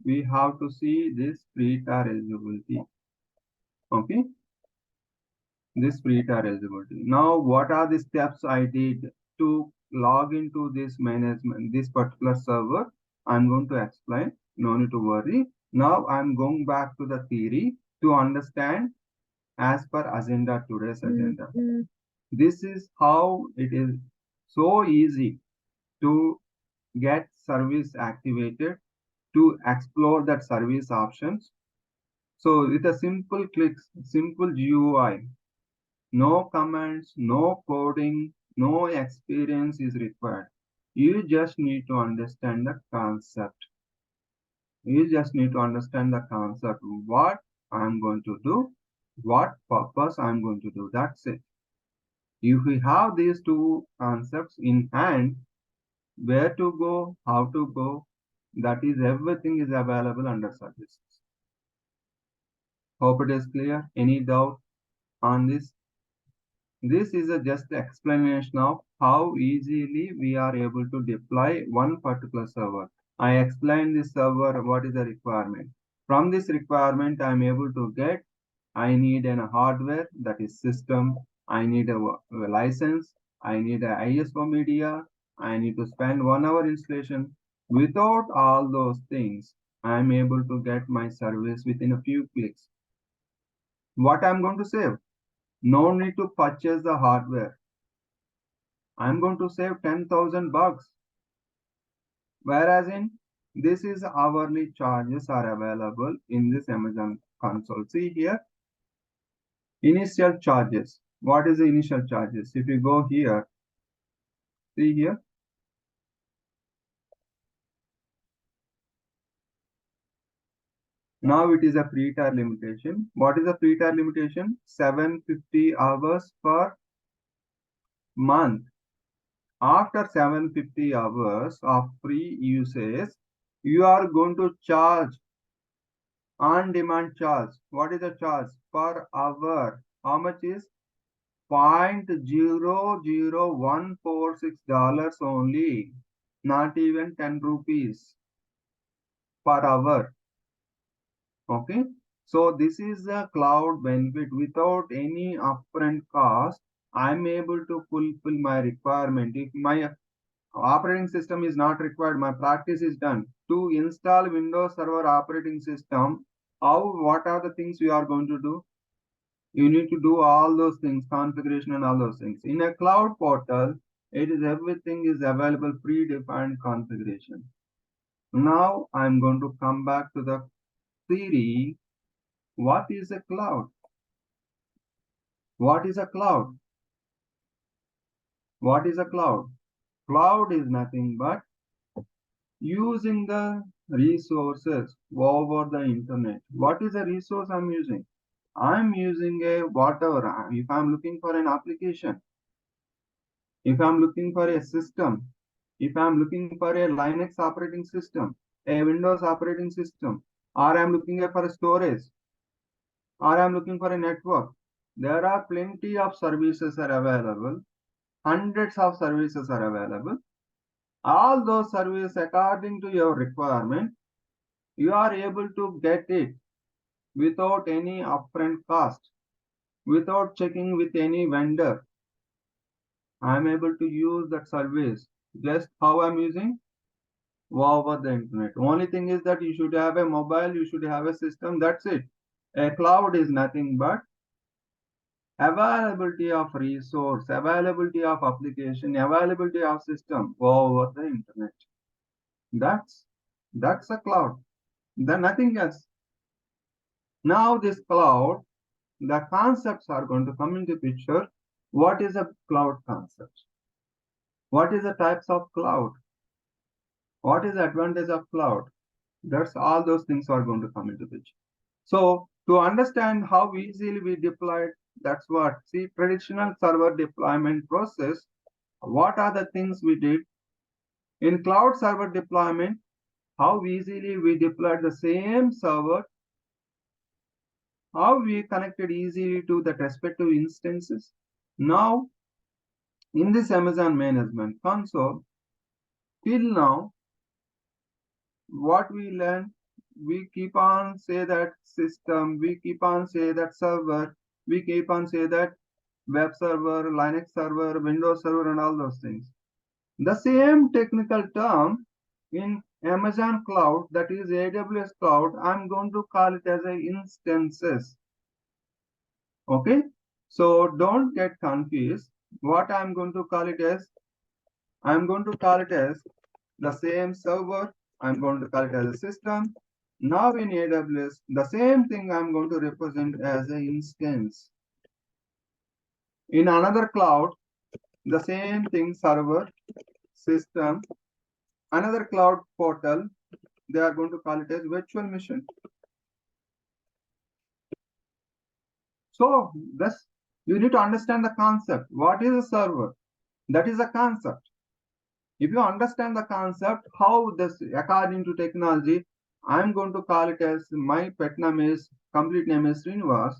we have to see this free tier eligibility. Okay, this free tier eligibility. Now, what are the steps I did to log into this management, this particular server? I'm going to explain. No need to worry. Now I'm going back to the theory to understand as per agenda, today's agenda. This is how it is so easy to get service activated, to explore that service options. So with a simple clicks, simple GUI, no commands, no coding, no experience is required. You just need to understand the concept. You just need to understand the concept. What I'm going to do, what purpose I'm going to do. That's it. If we have these two concepts in hand, where to go, how to go, that is everything is available under services. Hope it is clear. Any doubt on this? This is just explanation of how easily we are able to deploy one particular server. I explained this server, what is the requirement. From this requirement, I am able to get, I need a hardware, that is system. I need a license. I need a ISO media. I need to spend 1 hour installation. Without all those things, I am able to get my service within a few clicks. What I'm going to save? No need to purchase the hardware. I'm going to save 10,000 bucks. Whereas in this is hourly charges are available in this Amazon console. See here, initial charges. What is the initial charges? If you go here, see here. Now it is a free tier limitation. What is the free tier limitation? 750 hours per month. After 750 hours of free usage, you are going to charge on-demand charge. What is the charge? Per hour. How much is? $0.00146 only. Not even 10 rupees per hour. Okay. So this is a cloud benefit without any upfront cost. I'm able to fulfill my requirement. If my operating system is not required, my practice is done. To install Windows Server operating system, what are the things we are going to do? You need to do all those things, configuration and all those things. In a cloud portal, everything is available, predefined configuration. Now I'm going to come back to the theory. What is a cloud? What is a cloud? What is a cloud? Cloud is nothing but using the resources over the internet. What is the resource I'm using? I'm using a whatever. If I'm looking for an application, if I'm looking for a system, if I'm looking for a Linux operating system, a Windows operating system, or I'm looking for a storage, or I'm looking for a network, there are plenty of services are available. Hundreds of services are available. All those services according to your requirement, you are able to get it without any upfront cost, without checking with any vendor. I'm able to use that service. Just how I'm using? Over the internet. Only thing is that you should have a mobile, you should have a system. That's it. A cloud is nothing but availability of resource, availability of application, availability of system over the internet. That's a cloud. Then nothing else. Now this cloud, the concepts are going to come into picture. What is a cloud concept? What is the types of cloud? What is the advantage of cloud? That's all those things are going to come into picture. So to understand how easily we deployed, that's what, see, traditional server deployment process, what are the things we did? In cloud server deployment, how easily we deployed the same server, how we connected easily to the respective instances. Now, in this Amazon management console, till now, what we learn, we keep on say that system, we keep on say that server, we keep on say that web server, Linux server, Windows server, and all those things. The same technical term in Amazon cloud, that is AWS cloud, I'm going to call it as a instances. Okay, so don't get confused. What I'm going to call it as, I'm going to call it as the same server, I'm going to call it as a system. Now in AWS, the same thing I'm going to represent as an instance. In another cloud, the same thing, server, system, another cloud portal, they are going to call it as virtual machine. So this, you need to understand the concept. What is a server? That is a concept. If you understand the concept, how this, according to technology, I'm going to call it as, my pet name is, complete name is Srinivas.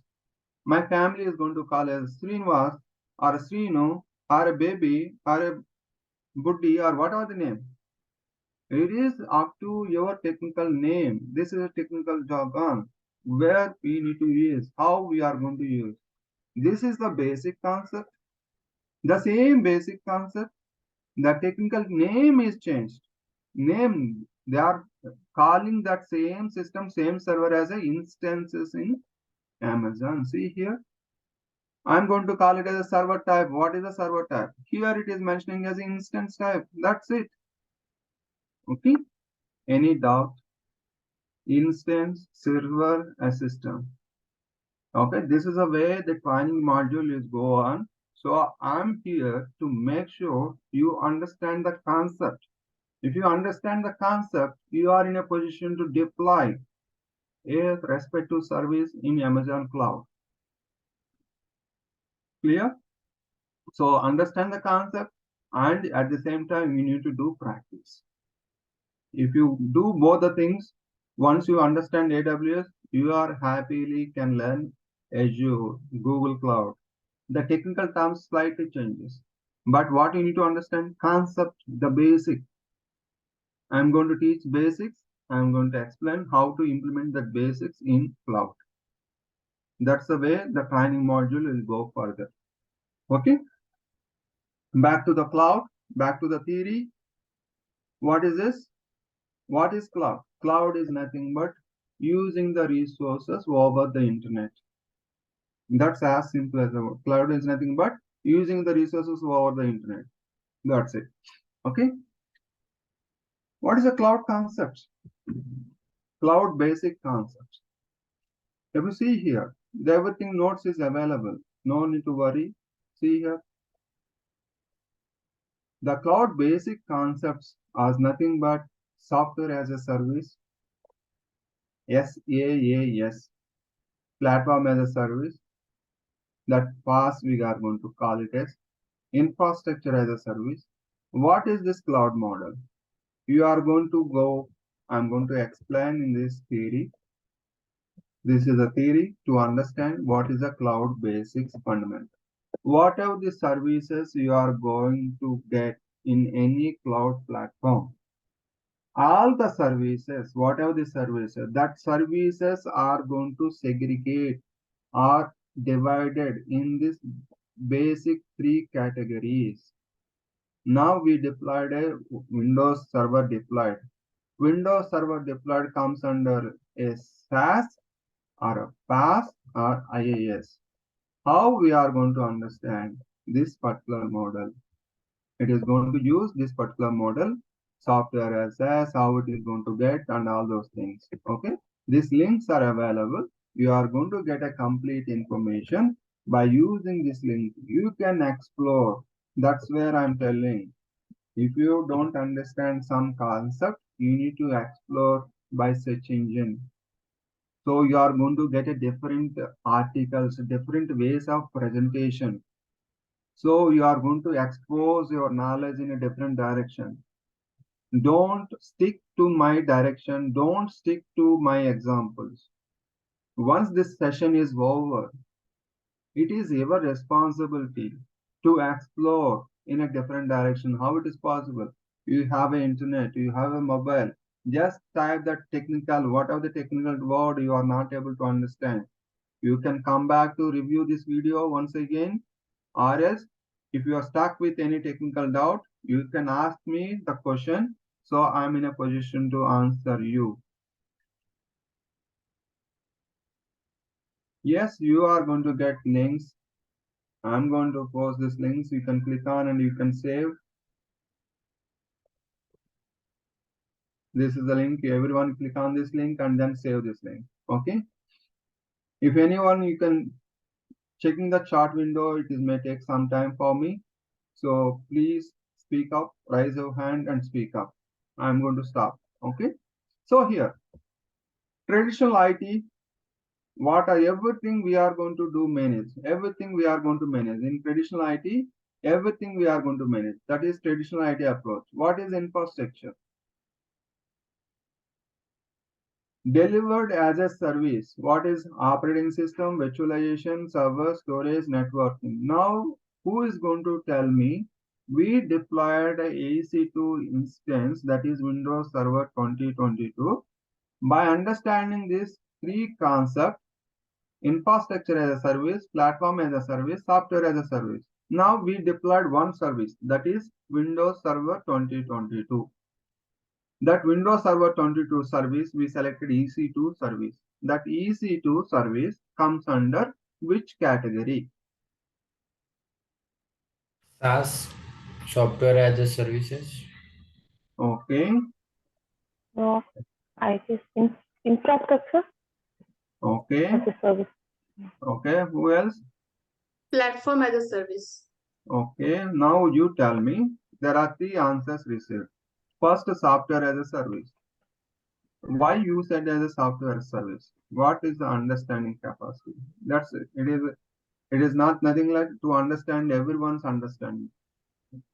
My family is going to call as Srinivas or Srinu or a baby or a Buddhi or whatever the name. It is up to your technical name. This is a technical jargon where we need to use, how we are going to use. This is the basic concept. The same basic concept, the technical name is changed. Name, they are calling that same system, same server as a instances in Amazon. See here, I'm going to call it as a server type. What is a server type? Here it is mentioning as instance type. That's it. Okay. Any doubt? Instance, server, a system. Okay. This is the way the training module is go on. So I'm here to make sure you understand the concept. If you understand the concept, you are in a position to deploy a respective service in Amazon cloud. Clear? So understand the concept, and at the same time, you need to do practice. If you do both the things, once you understand AWS, you are happily can learn Azure, Google Cloud. The technical terms slightly changes, but what you need to understand, concept, the basic. I'm going to teach basics. I'm going to explain how to implement the basics in cloud. That's the way the training module will go further. Okay. Back to the cloud, back to the theory. What is this? What is cloud? Cloud is nothing but using the resources over the internet. That's as simple as the word. Cloud is nothing but using the resources over the internet. That's it. Okay. What is a cloud concept? Cloud basic concept. If you see here, the everything nodes is available. No need to worry. See here. The cloud basic concepts are nothing but software as a service, SaaS, platform as a service. That PaaS we are going to call it as infrastructure as a service. What is this cloud model? You are going to go, I'm going to explain in this theory. This is a theory to understand what is a cloud basics fundamental. What are the services you are going to get in any cloud platform? All the services, whatever the services, that services are going to segregate or divided in this basic three categories. Now we deployed a Windows Server deployed. Windows Server deployed comes under a SaaS or a PaaS or IaaS. How we are going to understand this particular model? It is going to use this particular model, software as SaaS, how it is going to get and all those things. Okay, these links are available. You are going to get a complete information by using this link. You can explore. That's where I'm telling. If you don't understand some concept, you need to explore by search engine. So you are going to get a different articles, different ways of presentation. So you are going to expose your knowledge in a different direction. Don't stick to my direction. Don't stick to my examples. Once this session is over, it is your responsibility to explore in a different direction. How it is possible? You have an internet, you have a mobile. Just type that technical, whatever the technical word you are not able to understand. You can come back to review this video once again, or else if you are stuck with any technical doubt, you can ask me the question. So I'm in a position to answer you. Yes, you are going to get links. I'm going to post these links. You can click on and you can save. This is the link. Everyone click on this link and then save this link. Okay. If anyone, you can checking the chat window. It may take some time for me. So please speak up, raise your hand and speak up. I'm going to stop. Okay. So here, traditional IT, what are everything we are going to do manage? Everything we are going to manage. In traditional IT, everything we are going to manage. That is traditional IT approach. What is infrastructure? Delivered as a service. What is operating system, virtualization, server, storage, networking? Now, who is going to tell me? We deployed a EC2 instance, that is Windows Server 2022. By understanding these three concepts, infrastructure as a service, platform as a service, software as a service. Now we deployed one service, that is Windows Server 2022. That Windows Server 22 service, we selected EC2 service. That EC2 service comes under which category? SaaS, software as a services. Okay. No, IT infrastructure Okay. as a service. Okay. Who else? Platform as a service. Okay. Now you tell me. There are three answers received. First, software as a service. Why you said as a software service? What is the understanding capacity? That's it. It is not nothing like to understand everyone's understanding.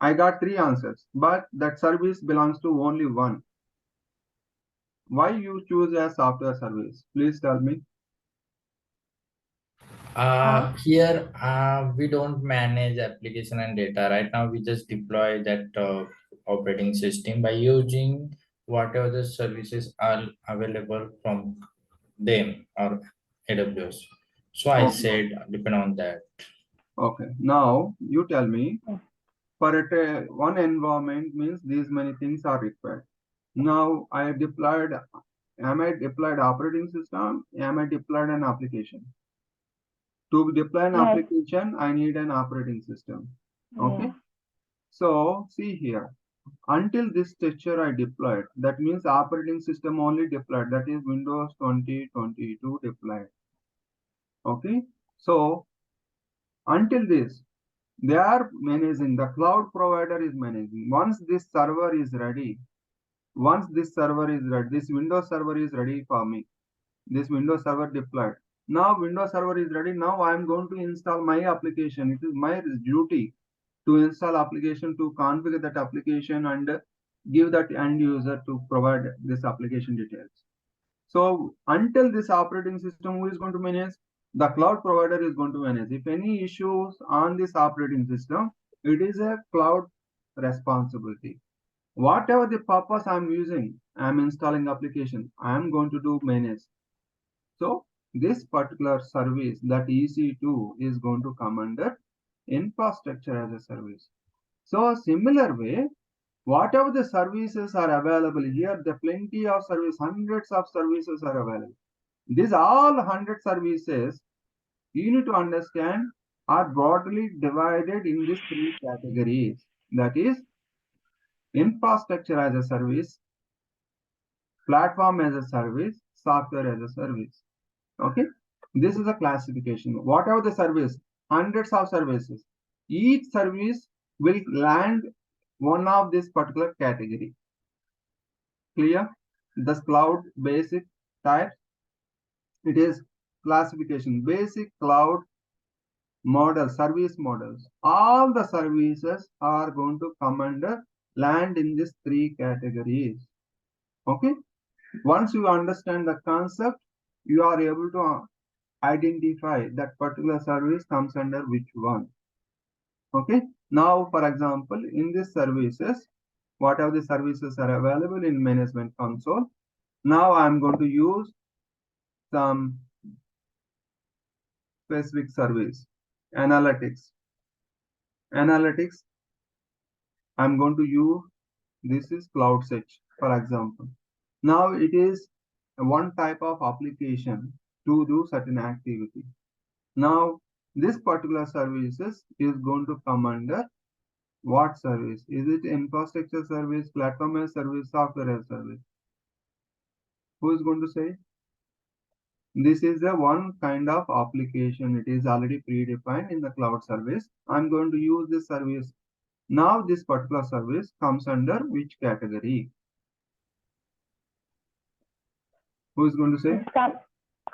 I got three answers, but that service belongs to only one. Why you choose a software service? Please tell me. Here we don't manage application and data. Right now we just deploy that operating system by using whatever the services are available from them or AWS. So I Okay. said depend on that. Okay. Now you tell me. Hmm. For one environment means these many things are required. Now I deployed. Am I deployed operating system? Am I deployed an application? To deploy an Yes. application, I need an operating system. Okay. Yeah. So see here. Until this structure I deployed, that means operating system only deployed. That is Windows 2022 deployed. Okay. So until this, they are managing, the cloud provider is managing. Once this server is ready, once this server is ready, this Windows server is ready for me. This Windows server deployed. Now Windows server is ready. Now I am going to install my application. It is my duty to install application, to configure that application and give that end user to provide this application details. So until this operating system, who is going to manage? The cloud provider is going to manage. If any issues on this operating system, it is a cloud responsibility. Whatever the purpose I'm using, I'm installing application, I'm going to do manage. So this particular service, that EC2, is going to come under infrastructure as a service. So similar way, whatever the services are available here, the plenty of service, hundreds of services are available. These all 100 services, you need to understand, are broadly divided in these three categories. That is infrastructure as a service, platform as a service, software as a service. Okay, this is a classification. Whatever the service, hundreds of services, each service will land one of this particular category. Clear? The cloud basic types, it is classification, basic cloud model, service models. All the services are going to come under land in these three categories. Okay, once you understand the concept, you are able to identify that particular service comes under which one. Okay, now for example, in these services, whatever the services are available in management console, now I'm going to use some specific service. Analytics, I'm going to use, this is cloud search, for example. Now it is one type of application to do certain activity. Now this particular services is going to come under what service? Is it infrastructure service, platform as service, software as service? Who is going to say? This is the one kind of application. It is already predefined in the cloud service. I'm going to use this service. Now this particular service comes under which category? Who is going to say?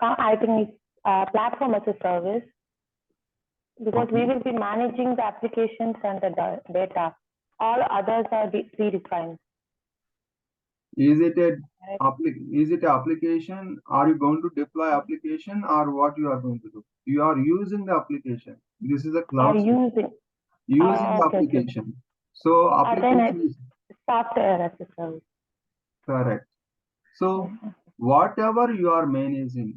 I think it's platform as a service, because we Okay. will be managing the applications and the data. All others are predefined. Is it a application? Are you going to deploy application, or what you are going to do? You are using the application. This is a Are cloud service. Using the okay. application. So Then application is software as a service. correct. So whatever you are managing,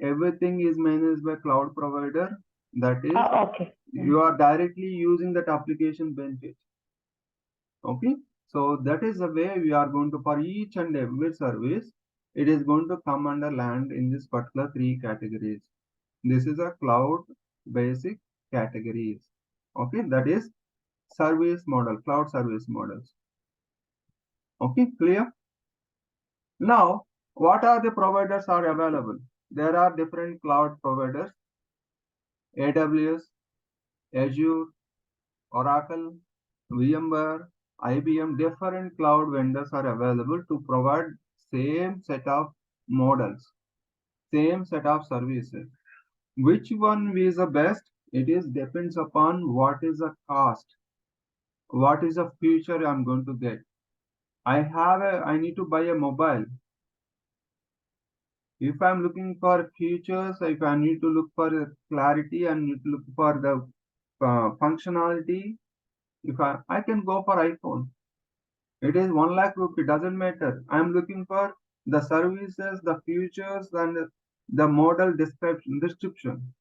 everything is managed by cloud provider. That is, Okay. you are directly using that application benefit. Okay, so that is the way we are going to, for each and every service, it is going to come under land in this particular three categories. This is a cloud basic categories. Okay, that is service model, cloud service models. Okay, clear? Now, what are the providers are available? There are different cloud providers: AWS, Azure, Oracle, VMware, IBM. Different cloud vendors are available to provide same set of models, same set of services. Which one is the best? It is depends upon what is the cost, what is the future I'm going to get. I need to buy a mobile. If I'm looking for features, if I need to look for clarity and need to look for the functionality, if I can go for iPhone. It is 1 lakh rupee, doesn't matter. I'm looking for the services, the features, and the model description.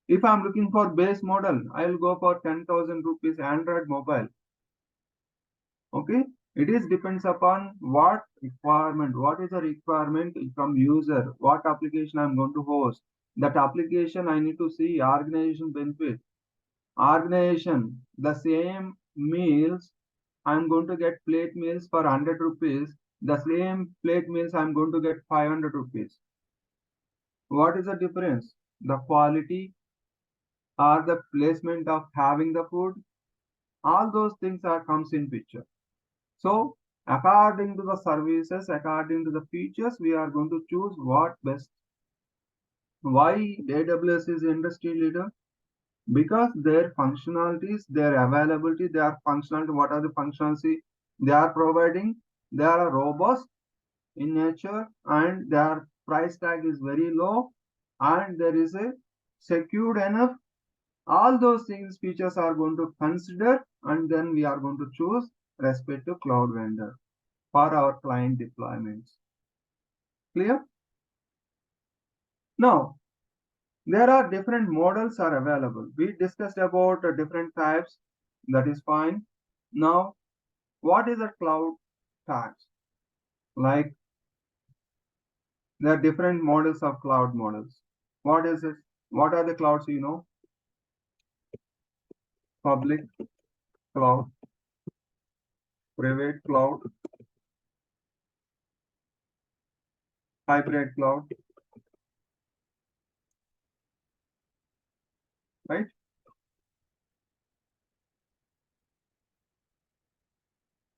If I'm looking for base model, I'll go for 10,000 rupees Android mobile. Okay, it is depends upon what requirement, what is the requirement from user, what application I'm going to host. That application I need to see organization benefit. Organization, the same meals, I'm going to get plate meals for 100 rupees. The same plate meals I'm going to get 500 rupees. What is the difference? The quality or the placement of having the food, all those things are comes in picture. So according to the services, according to the features, we are going to choose what best. Why AWS is industry leader? Because their functionalities, their availability, their functionality, what are the functionality they are providing? They are robust in nature and their price tag is very low and there is a secured enough. All those things features are going to consider and then we are going to choose respective cloud vendor for our client deployments. Clear? Now, there are different models are available. We discussed about different types. That is fine. Now, what is a cloud tax? Like there are different models of cloud models. What is it? What are the clouds you know? Public cloud, private cloud, hybrid cloud, right?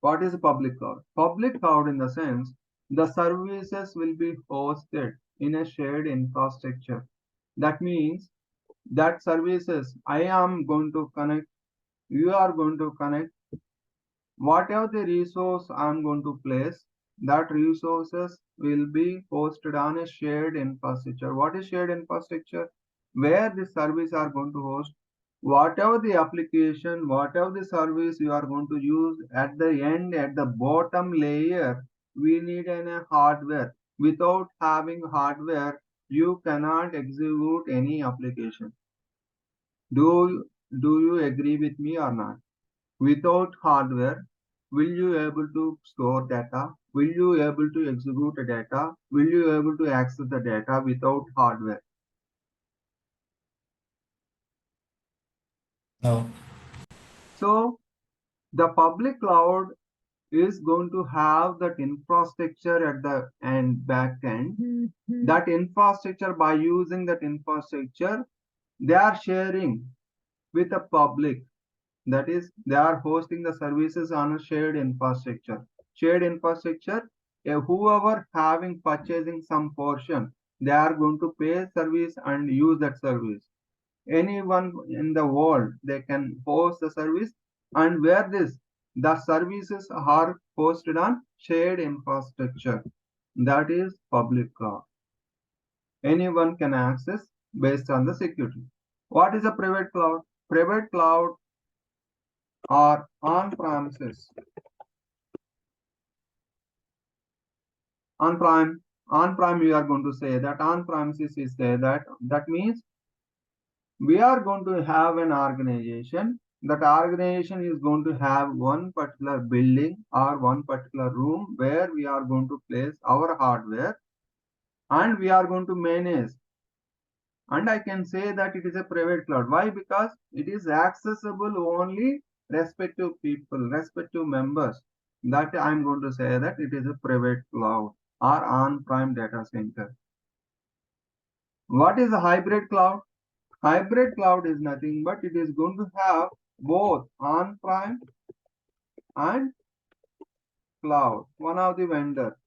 What is a public cloud? Public cloud in the sense the services will be hosted in a shared infrastructure. That means that services I am going to connect, you are going to connect, whatever the resource I'm going to place, that resources will be hosted on a shared infrastructure. What is shared infrastructure? Where the service are going to host, whatever the application, whatever the service you are going to use at the end, at the bottom layer, we need a hardware. Without having hardware, you cannot execute any application. Do you agree with me or not? Without hardware, will you able to store data? Will you able to execute the data? Will you able to access the data without hardware? No. So the public cloud is going to have that infrastructure at the end back end. That infrastructure, by using that infrastructure, they are sharing with the public. That is, they are hosting the services on a shared infrastructure. Shared infrastructure, whoever having purchasing some portion, they are going to pay service and use that service. Anyone in the world, they can host the service and where this, the services are hosted on shared infrastructure. That is public cloud. Anyone can access based on the security. What is a private cloud? Private cloud are on-premises. On-prem, you are going to say that on-premises is there. That means we are going to have an organization. That organization is going to have one particular building or one particular room where we are going to place our hardware and we are going to manage. And I can say that it is a private cloud. Why? Because it is accessible only respective people, respective members. That I'm going to say that it is a private cloud or on-prem data center. What is a hybrid cloud? Hybrid cloud is nothing but it is going to have both on-prem and cloud. One of the vendor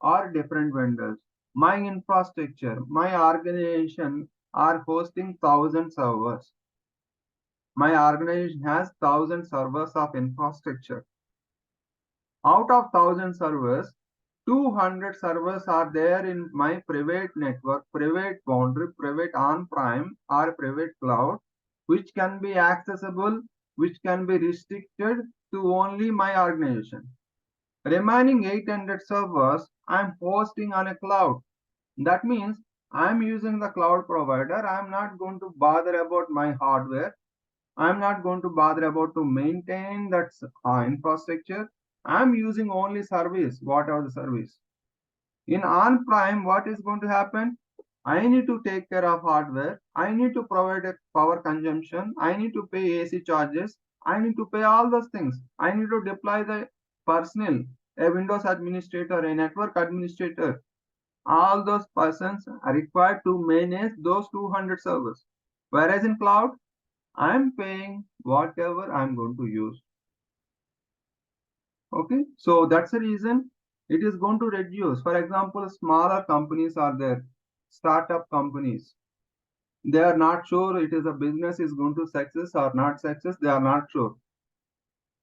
or different vendors. My infrastructure, my organization are hosting 1,000 servers. My organization has 1,000 servers of infrastructure. Out of 1,000 servers, 200 servers are there in my private network, private boundary, private on-prem or private cloud, which can be accessible, which can be restricted to only my organization. Remaining 800 servers, I'm hosting on a cloud. That means I'm using the cloud provider. I'm not going to bother about my hardware. I'm not going to bother about to maintain that infrastructure. I'm using only service, whatever the service. In on-prem, what is going to happen? I need to take care of hardware. I need to provide a power consumption. I need to pay AC charges. I need to pay all those things. I need to deploy the personnel, a Windows administrator, a network administrator. All those persons are required to manage those 200 servers. Whereas in cloud, I'm paying whatever I'm going to use. Okay, so that's the reason it is going to reduce. For example, smaller companies are there, startup companies. They are not sure it is a business is going to success or not success. They are not sure.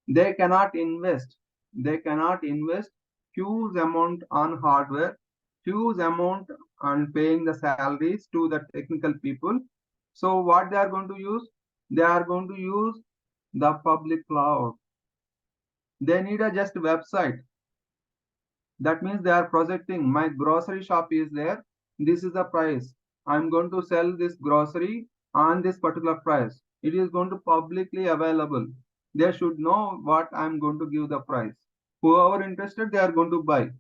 They cannot invest. They cannot invest huge amount on hardware, huge amount on paying the salaries to the technical people. So what they are going to use? They are going to use the public cloud. They need a just website. That means they are projecting my grocery shop is there. This is the price. I'm going to sell this grocery on this particular price. It is going to publicly available. They should know what I'm going to give the price. Whoever interested, they are going to buy.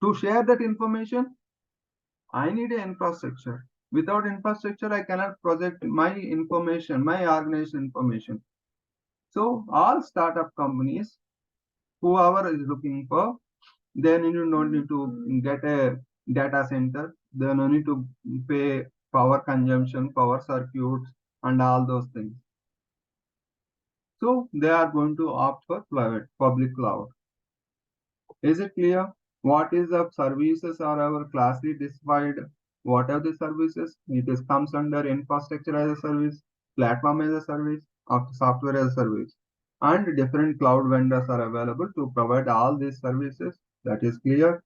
To share that information, I need an infrastructure. Without infrastructure, I cannot project my information, my organization information. So all startup companies, whoever is looking for, then you no need to get a data center. They no need to pay power consumption, power circuits, and all those things. So they are going to opt for public cloud. Is it clear? What is the services are our classically defined? What are the services? It is comes under infrastructure as a service, platform as a service, or software as a service. And different cloud vendors are available to provide all these services. That is clear.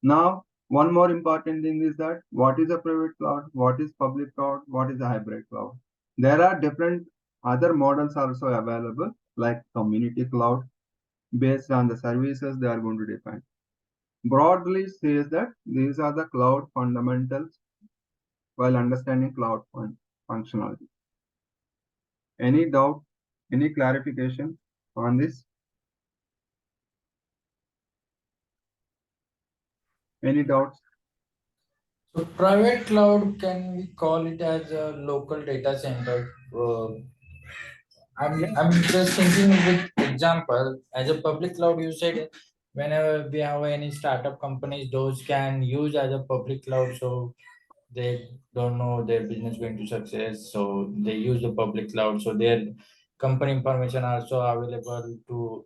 Now, one more important thing is that what is a private cloud? What is public cloud? What is a hybrid cloud? There are different other models also available, like community cloud, based on the services they are going to define. Broadly says that these are the cloud fundamentals while understanding cloud functionality. Any doubt, any clarification on this? Any doubts? So private cloud, can we call it as a local data center? I'm just thinking with example as a public cloud. You said whenever we have any startup companies, those can use as a public cloud. So they don't know their business going to success, so they use the public cloud. So their company information also available to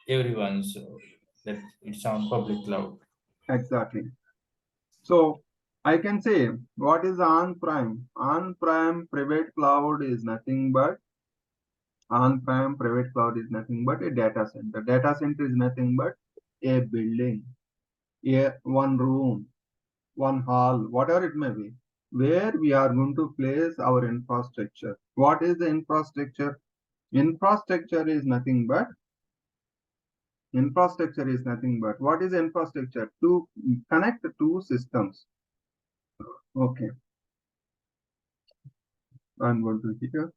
everyone. So that it's on public cloud. Exactly. So I can say what is on-prem? On-prem private cloud is nothing but on-prem private cloud is nothing but a data center. Data center is nothing but a building, one room, one hall, whatever it may be, where we are going to place our infrastructure. What is the infrastructure? Infrastructure is nothing but what is infrastructure? To connect two systems. Okay, I'm going to here.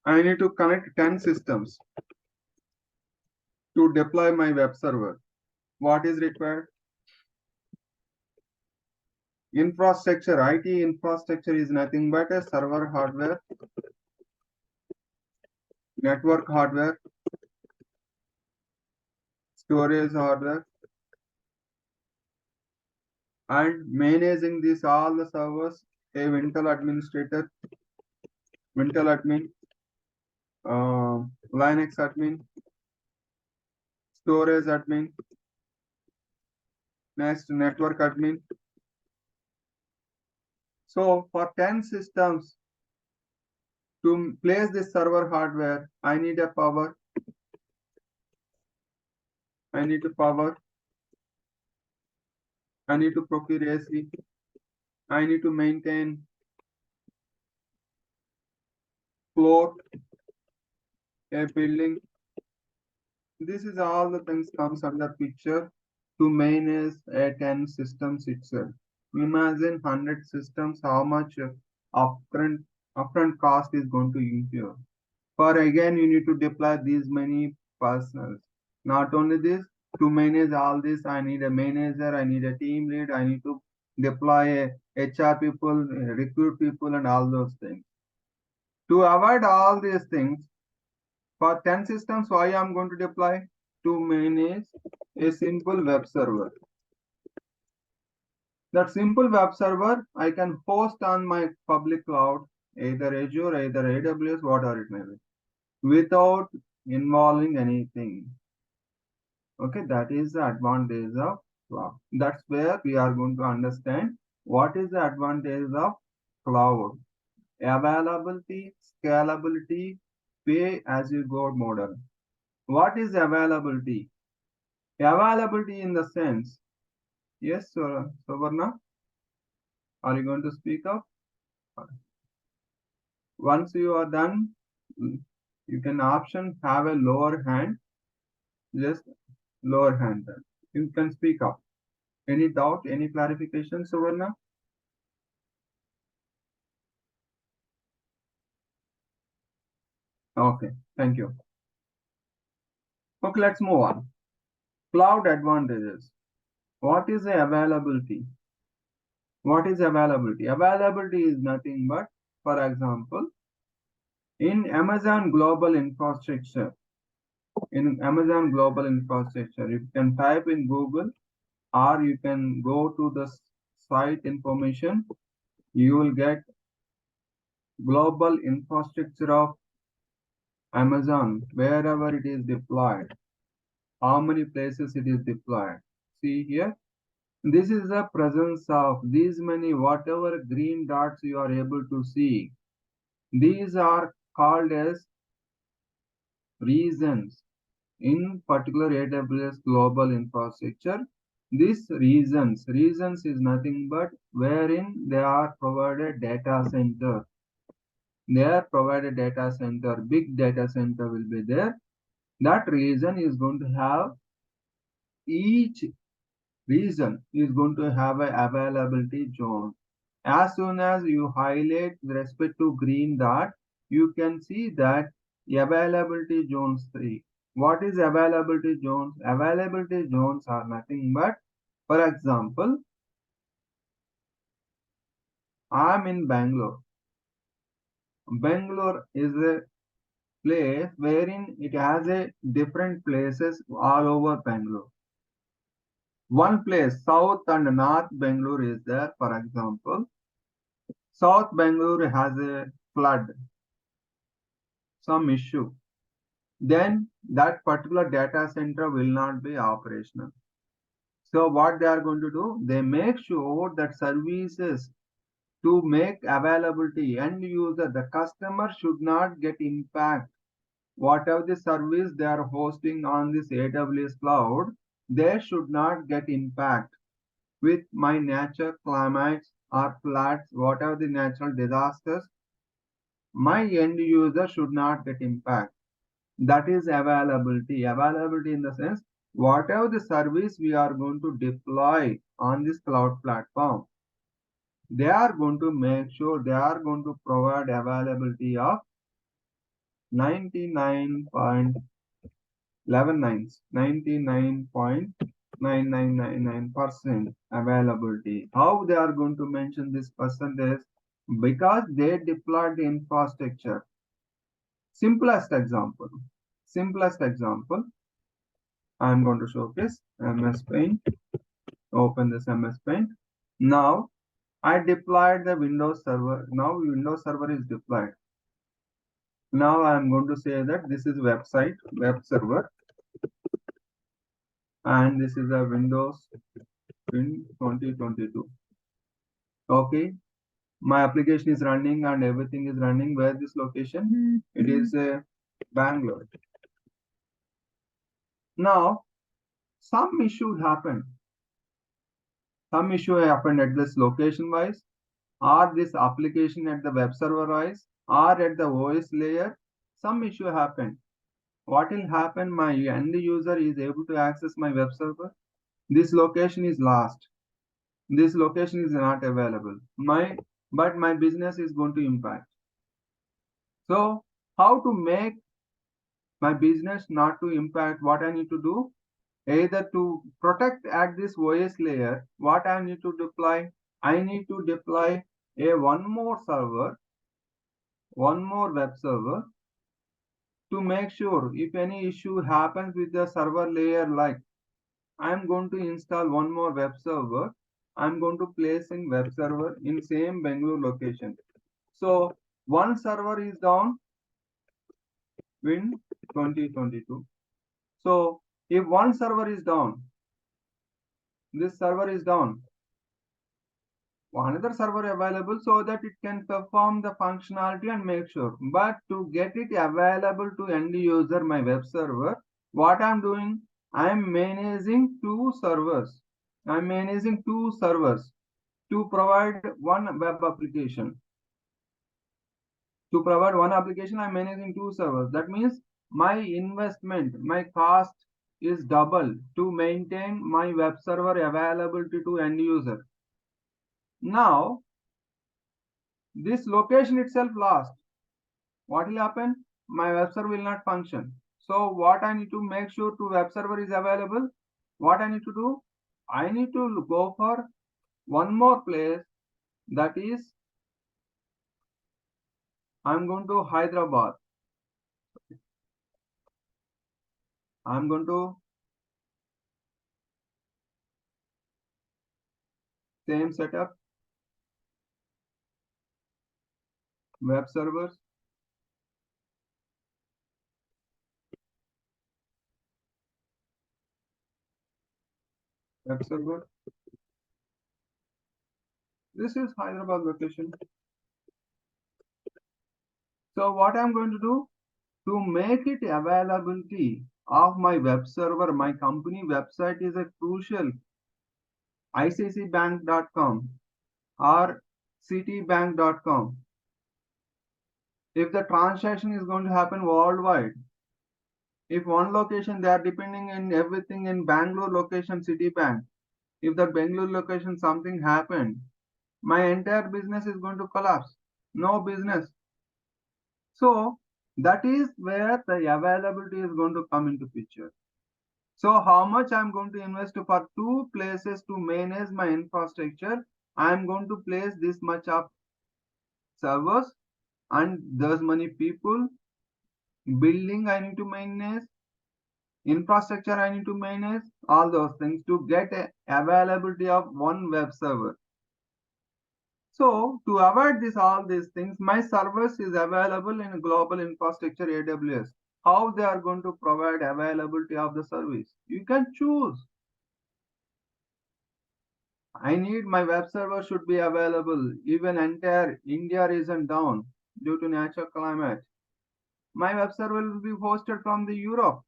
I need to connect 10 systems to deploy my web server. What is required? Infrastructure, IT infrastructure is nothing but a server hardware, network hardware, storage hardware, and managing this all the servers, a Wintel administrator, Wintel admin, Linux admin, storage admin, next network admin. So for 10 systems to place this server hardware, I need a power. I need to power. I need to procure AC. I need to maintain floor, a building. This is all the things comes under picture to manage a 10 systems itself. Imagine 100 systems, how much upfront cost is going to incur. For again, you need to deploy these many personnel. Not only this, to manage all this, I need a manager, I need a team lead, I need to deploy HR people, recruit people, and all those things. To avoid all these things, for 10 systems, why I'm going to deploy? To manage a simple web server. That simple web server I can host on my public cloud, either Azure, either AWS, whatever it may be, without involving anything. Okay, that is the advantage of cloud. That's where we are going to understand what is the advantage of cloud. Availability, scalability, pay as you go model. What is availability? Availability in the sense, yes, Savarna, are you going to speak up? Once you are done, you can option have a lower hand, just lower hand. You can speak up. Any doubt, any clarification, Savarna? Okay, thank you. Okay, let's move on. Cloud advantages. What is the availability? What is availability? Availability is nothing but, for example, in Amazon Global Infrastructure, you can type in Google or you can go to the site information. You will get global infrastructure of Amazon, wherever it is deployed, how many places it is deployed. See here, this is the presence of these many, whatever green dots you are able to see. These are called as regions. In particular AWS global infrastructure, these regions is nothing but wherein they are provided data center. They are provided data center, big data center will be there. That region is going to have, each region is going to have an availability zone. As soon as you highlight with respect to green dot, you can see that availability zones 3. What is availability zones? Availability zones are nothing but, for example, I'm in Bangalore. Bangalore is a place wherein it has a different places all over Bangalore. One place, South and North Bangalore is there, for example. South Bangalore has a flood, some issue. Then that particular data center will not be operational. So what they are going to do, they make sure that services to make availability end user, the customer should not get impact. Whatever the service they are hosting on this AWS cloud, they should not get impact with my nature climates or floods, whatever the natural disasters, my end user should not get impact. That is availability. Availability in the sense, whatever the service we are going to deploy on this cloud platform, they are going to make sure they are going to provide availability of 99.9999% availability. How they are going to mention this percentage? Because they deployed the infrastructure. Simplest example. I'm going to showcase MS Paint. Open this MS Paint. Now I deployed the Windows Server. Now Windows Server is deployed. Now I am going to say that this is website, web server, and this is a Windows in 2022. Okay, my application is running and everything is running. Where this location? It is Bangalore. Now some issue happened. Some issue happened at this location wise, or this application at the web server wise, or at the OS layer. Some issue happened. What will happen? My end user is able to access my web server. This location is lost. This location is not available. But my business is going to impact. So how to make my business not to impact? What I need to do? Either to protect at this OS layer, what I need to deploy? I need to deploy one more server, one more web server, to make sure if any issue happens with the server layer, like I'm going to install one more web server, I'm going to place in web server in same Bangalore location. So one server is down, in 2022. So if one server is down, this server is down, another server available so that it can perform the functionality and make sure. But to get it available to end user, my web server, what I'm doing, I'm managing two servers. I'm managing two servers to provide one web application. To provide one application, I'm managing two servers. That means my investment, my cost is double to maintain my web server availability to end user. Now, this location itself lost. What will happen? My web server will not function. So what I need to make sure to web server is available. What I need to do? I need to go for one more place, that is I'm going to Hyderabad. I'm going to same setup, web servers, web server. This is Hyderabad location. So what I'm going to do to make it availability of my web server, my company website is a crucial ICICIbank.com or citibank.com. If the transaction is going to happen worldwide, if one location they are depending on everything in Bangalore location Citibank, if the Bangalore location something happened, my entire business is going to collapse. No business. So that is where the availability is going to come into picture. So how much I'm going to invest for two places to manage my infrastructure? I'm going to place this much of servers and those many people. Building I need to manage, infrastructure I need to manage, all those things to get a availability of one web server. So to avoid all these things, my service is available in global infrastructure AWS. How they are going to provide availability of the service? You can choose. I need my web server should be available. Even entire India region down due to natural climate. My web server will be hosted from the Europe.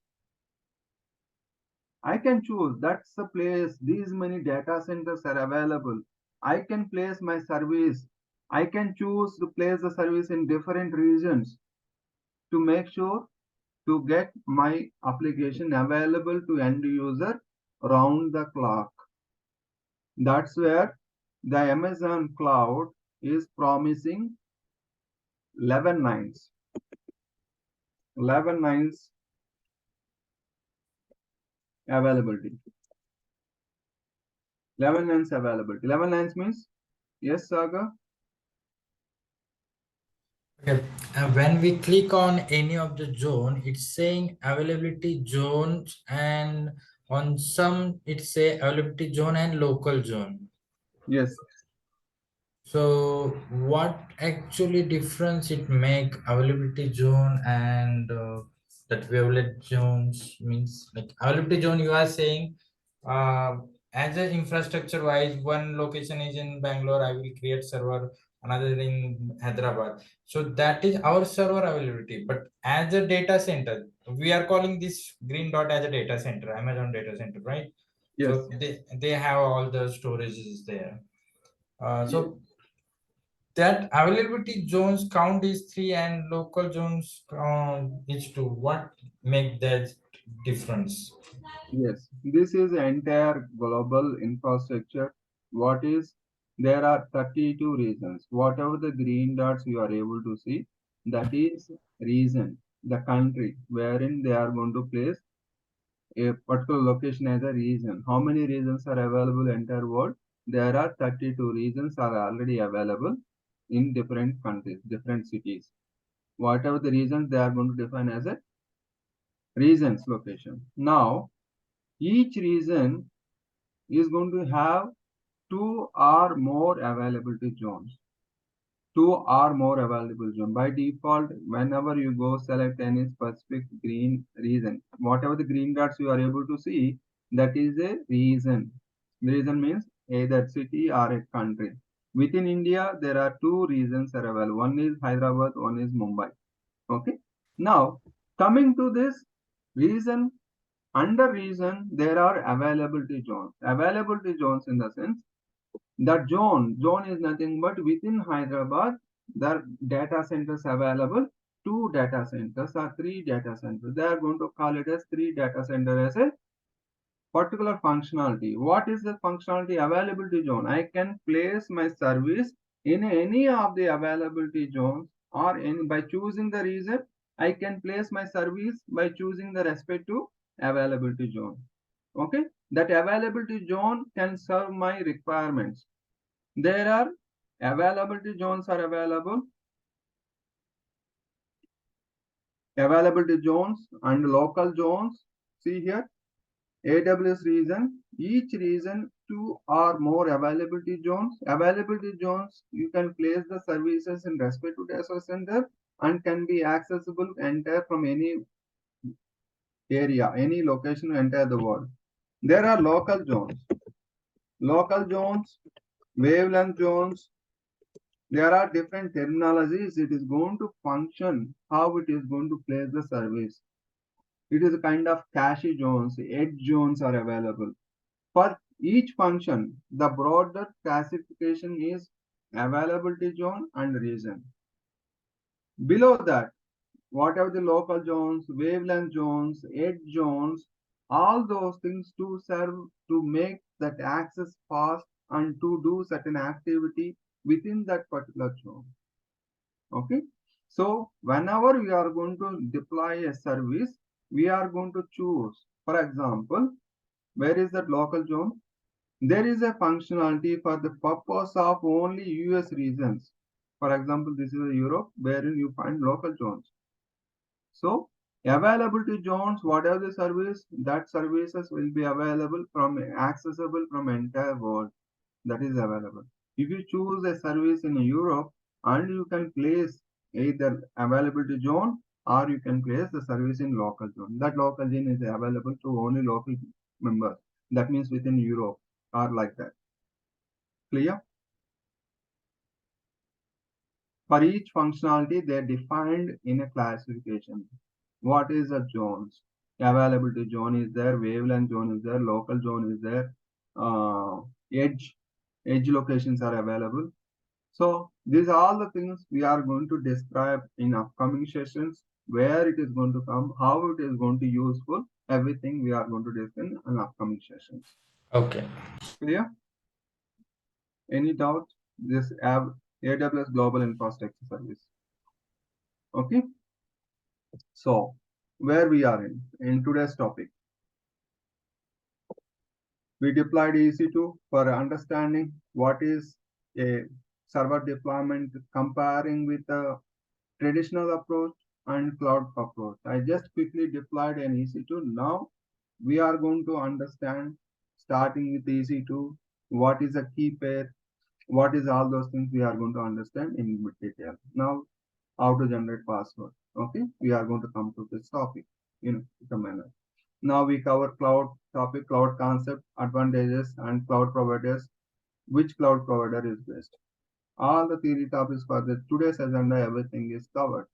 I can choose. That's the place. These many data centers are available. I can place my service. I can choose to place the service in different regions to make sure to get my application available to end user round the clock. That's where the Amazon cloud is promising 11 nines. 11 nines availability. 11 nines availability. 11 nines means, yes, Saga? Okay. When we click on any of the zone, it's saying availability zones, and on some it's say availability zone and local zone. Yes. So what actually difference it make availability zone and that wavelet zones means? Like availability zone, you are saying as an infrastructure wise, one location is in Bangalore, I will create server, another in Hyderabad. So that is our server availability. But as a data center, we are calling this green dot as a data center, Amazon data center, right? Yes. So they have all the storages there. So that availability zones count is 3 and local zones is 2. What make that difference? Yes, this is entire global infrastructure. What is, there are 32 regions. Whatever the green dots you are able to see, that is region, the country wherein they are going to place a particular location as a region. How many regions are available in entire world? There are 32 regions are already available in different countries, different cities. Whatever the regions they are going to define as a regions location. Now, each region is going to have 2 or more availability zones. 2 or more available zone. By default, whenever you go select any specific green region, whatever the green dots you are able to see, that is a region. Region means either city or a country. Within India, there are 2 regions are available. One is Hyderabad, one is Mumbai. Okay. Now, coming to this region, under region, there are availability zones. Availability zones in the sense that zone is nothing but within Hyderabad, the data centers available, 2 data centers or 3 data centers. They are going to call it as 3 data center as a particular functionality. What is the functionality availability zone? I can place my service in any of the availability zones or by choosing the region, I can place my service by choosing the respective availability zone. Okay, that availability zone can serve my requirements. There are availability zones are available. Availability zones and local zones. See here, AWS region. Each region 2 or more availability zones. Availability zones, you can place the services in respect to data center and can be accessible entire from any area, any location entire the world. There are local zones. Local zones, wavelength zones, there are different terminologies. It is going to function, how it is going to place the service. It is a kind of cache zones, edge zones are available. For each function, the broader classification is availability zone and region. Below that, whatever the local zones, wavelength zones, edge zones, all those things to serve to make that access fast and to do certain activity within that particular zone. Okay, so whenever we are going to deploy a service, we are going to choose, for example, where is that local zone? There is a functionality for the purpose of only US regions. For example, this is Europe, wherein you find local zones. So availability zones, whatever the service, that services will be available from accessible from entire world. That is available. If you choose a service in Europe and you can place either availability zone or you can place the service in local zone. That local zone is available to only local members. That means within Europe or like that. Clear? For each functionality, they are defined in a classification. What is the zones? Availability zone is there, wavelength zone is there, local zone is there, edge locations are available. So these are all the things we are going to describe in upcoming sessions, where it is going to come, how it is going to useful, everything we are going to discuss in upcoming sessions. Okay. Clear? Any doubt? This AWS Global Infrastructure Service. Okay. So where we are in today's topic, we deployed EC2 for understanding what is a server deployment, comparing with the traditional approach and cloud approach. I just quickly deployed an EC2. Now we are going to understand, starting with EC2, what is a key pair, what is all those things we are going to understand in detail. Now, how to generate password. Okay, we are going to come to this topic in the manner. Now we cover cloud topic, cloud concept, advantages, and cloud providers. Which cloud provider is best? All the theory topics for the today's agenda, everything is covered.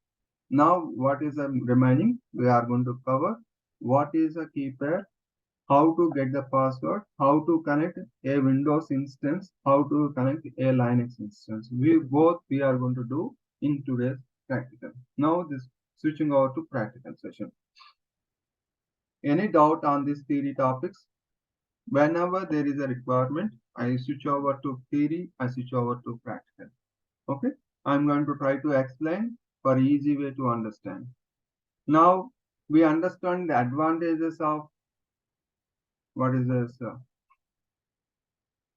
Now, what is remaining? We are going to cover what is a key pair, how to get the password, how to connect a Windows instance, how to connect a Linux instance. We are going to do in today's practical. Now, this switching over to practical session. Any doubt on these theory topics? Whenever there is a requirement, I switch over to theory, I switch over to practical. Okay, I'm going to try to explain for easy way to understand. Now we understand the advantages of what is this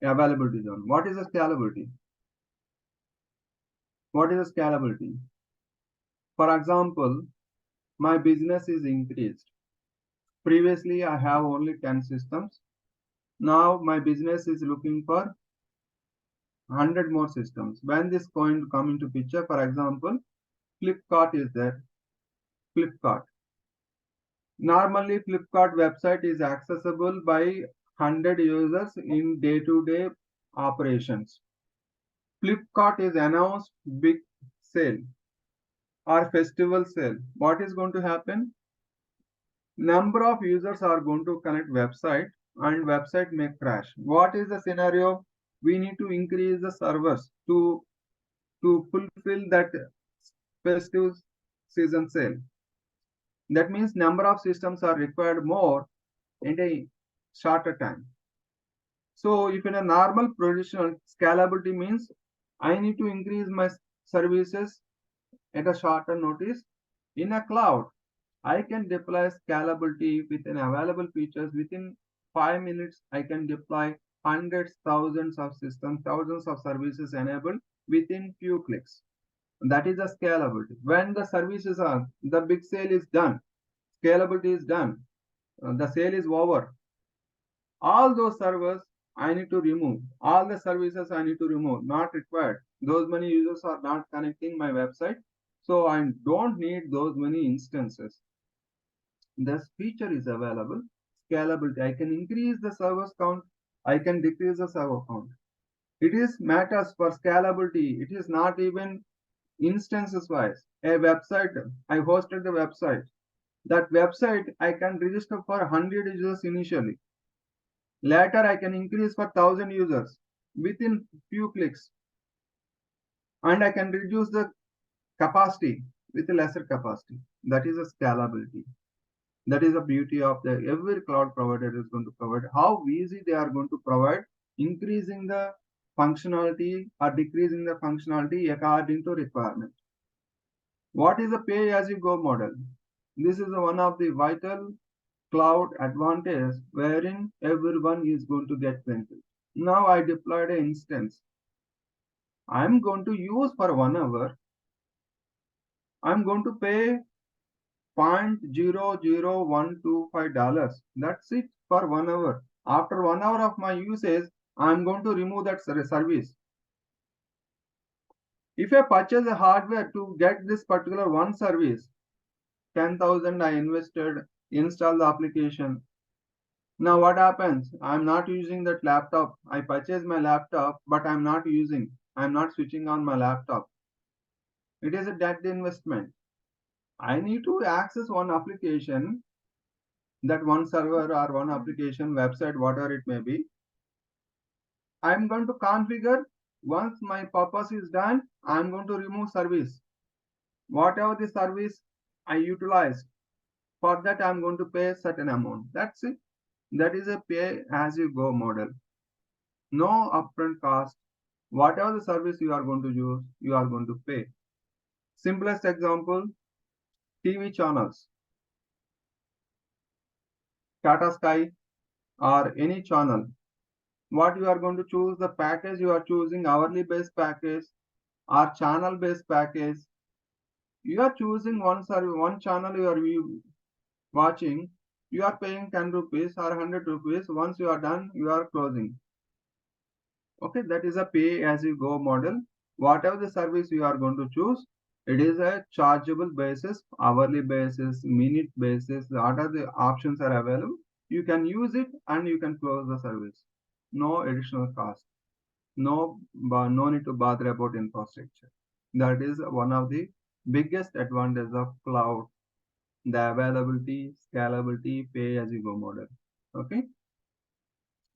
availability zone. What is the scalability? What is the scalability? For example, my business is increased. Previously, I have only 10 systems. Now my business is looking for 100 more systems. When this going to come into picture, for example, Flipkart is there. Flipkart. Normally, Flipkart website is accessible by 100 users in day-to-day operations. Flipkart is announced big sale or festival sale. What is going to happen? Number of users are going to connect website and website may crash. What is the scenario? We need to increase the servers to fulfill that festive season sale. That means number of systems are required more in a shorter time. So if in a normal production, scalability means I need to increase my services at a shorter notice. In a cloud, I can deploy scalability within available features. Within 5 minutes, I can deploy hundreds, thousands of systems, thousands of services enabled within few clicks. That is the scalability. When the services are, the big sale is done, scalability is done, the sale is over. All those servers I need to remove. All the services I need to remove, not required. Those many users are not connecting my website. So I don't need those many instances. This feature is available. Scalability. I can increase the servers count. I can decrease the server count. It is matters for scalability. It is not even instances wise. A website, I hosted the website. That website, I can register for 100 users initially. Later, I can increase for 1,000 users within few clicks. And I can reduce the capacity with a lesser capacity. That is a scalability. That is the beauty of the every cloud provider is going to provide. How easy they are going to provide, increasing the functionality or decreasing the functionality according to requirement. What is the pay-as-you-go model? This is one of the vital cloud advantage wherein everyone is going to get benefit. Now I deployed an instance. I'm going to use for 1 hour. I'm going to pay $0.00125. That's it for 1 hour. After 1 hour of my usage, I'm going to remove that service. If I purchase a hardware to get this particular one service, 10,000 I invested, install the application. Now what happens? I'm not using that laptop. I purchased my laptop, but I'm not using. I'm not switching on my laptop. It is a dead investment. I need to access one application, that one server or one application, website, whatever it may be. I'm going to configure. Once my purpose is done, I'm going to remove service. Whatever the service I utilized, for that I'm going to pay a certain amount. That's it. That is a pay-as-you-go model. No upfront cost. Whatever the service you are going to use, you are going to pay. Simplest example, TV channels. Tata Sky or any channel. What you are going to choose, the package you are choosing, hourly based package or channel based package. You are choosing one channel you are watching. You are paying 10 rupees or 100 rupees. Once you are done, you are closing. Okay, that is a pay as you go model. Whatever the service you are going to choose, it is a chargeable basis, hourly basis, minute basis. What are the options are available? You can use it and you can close the service. No additional cost. No need to bother about infrastructure. That is one of the biggest advantages of cloud. The availability, scalability, pay as you go model. Okay.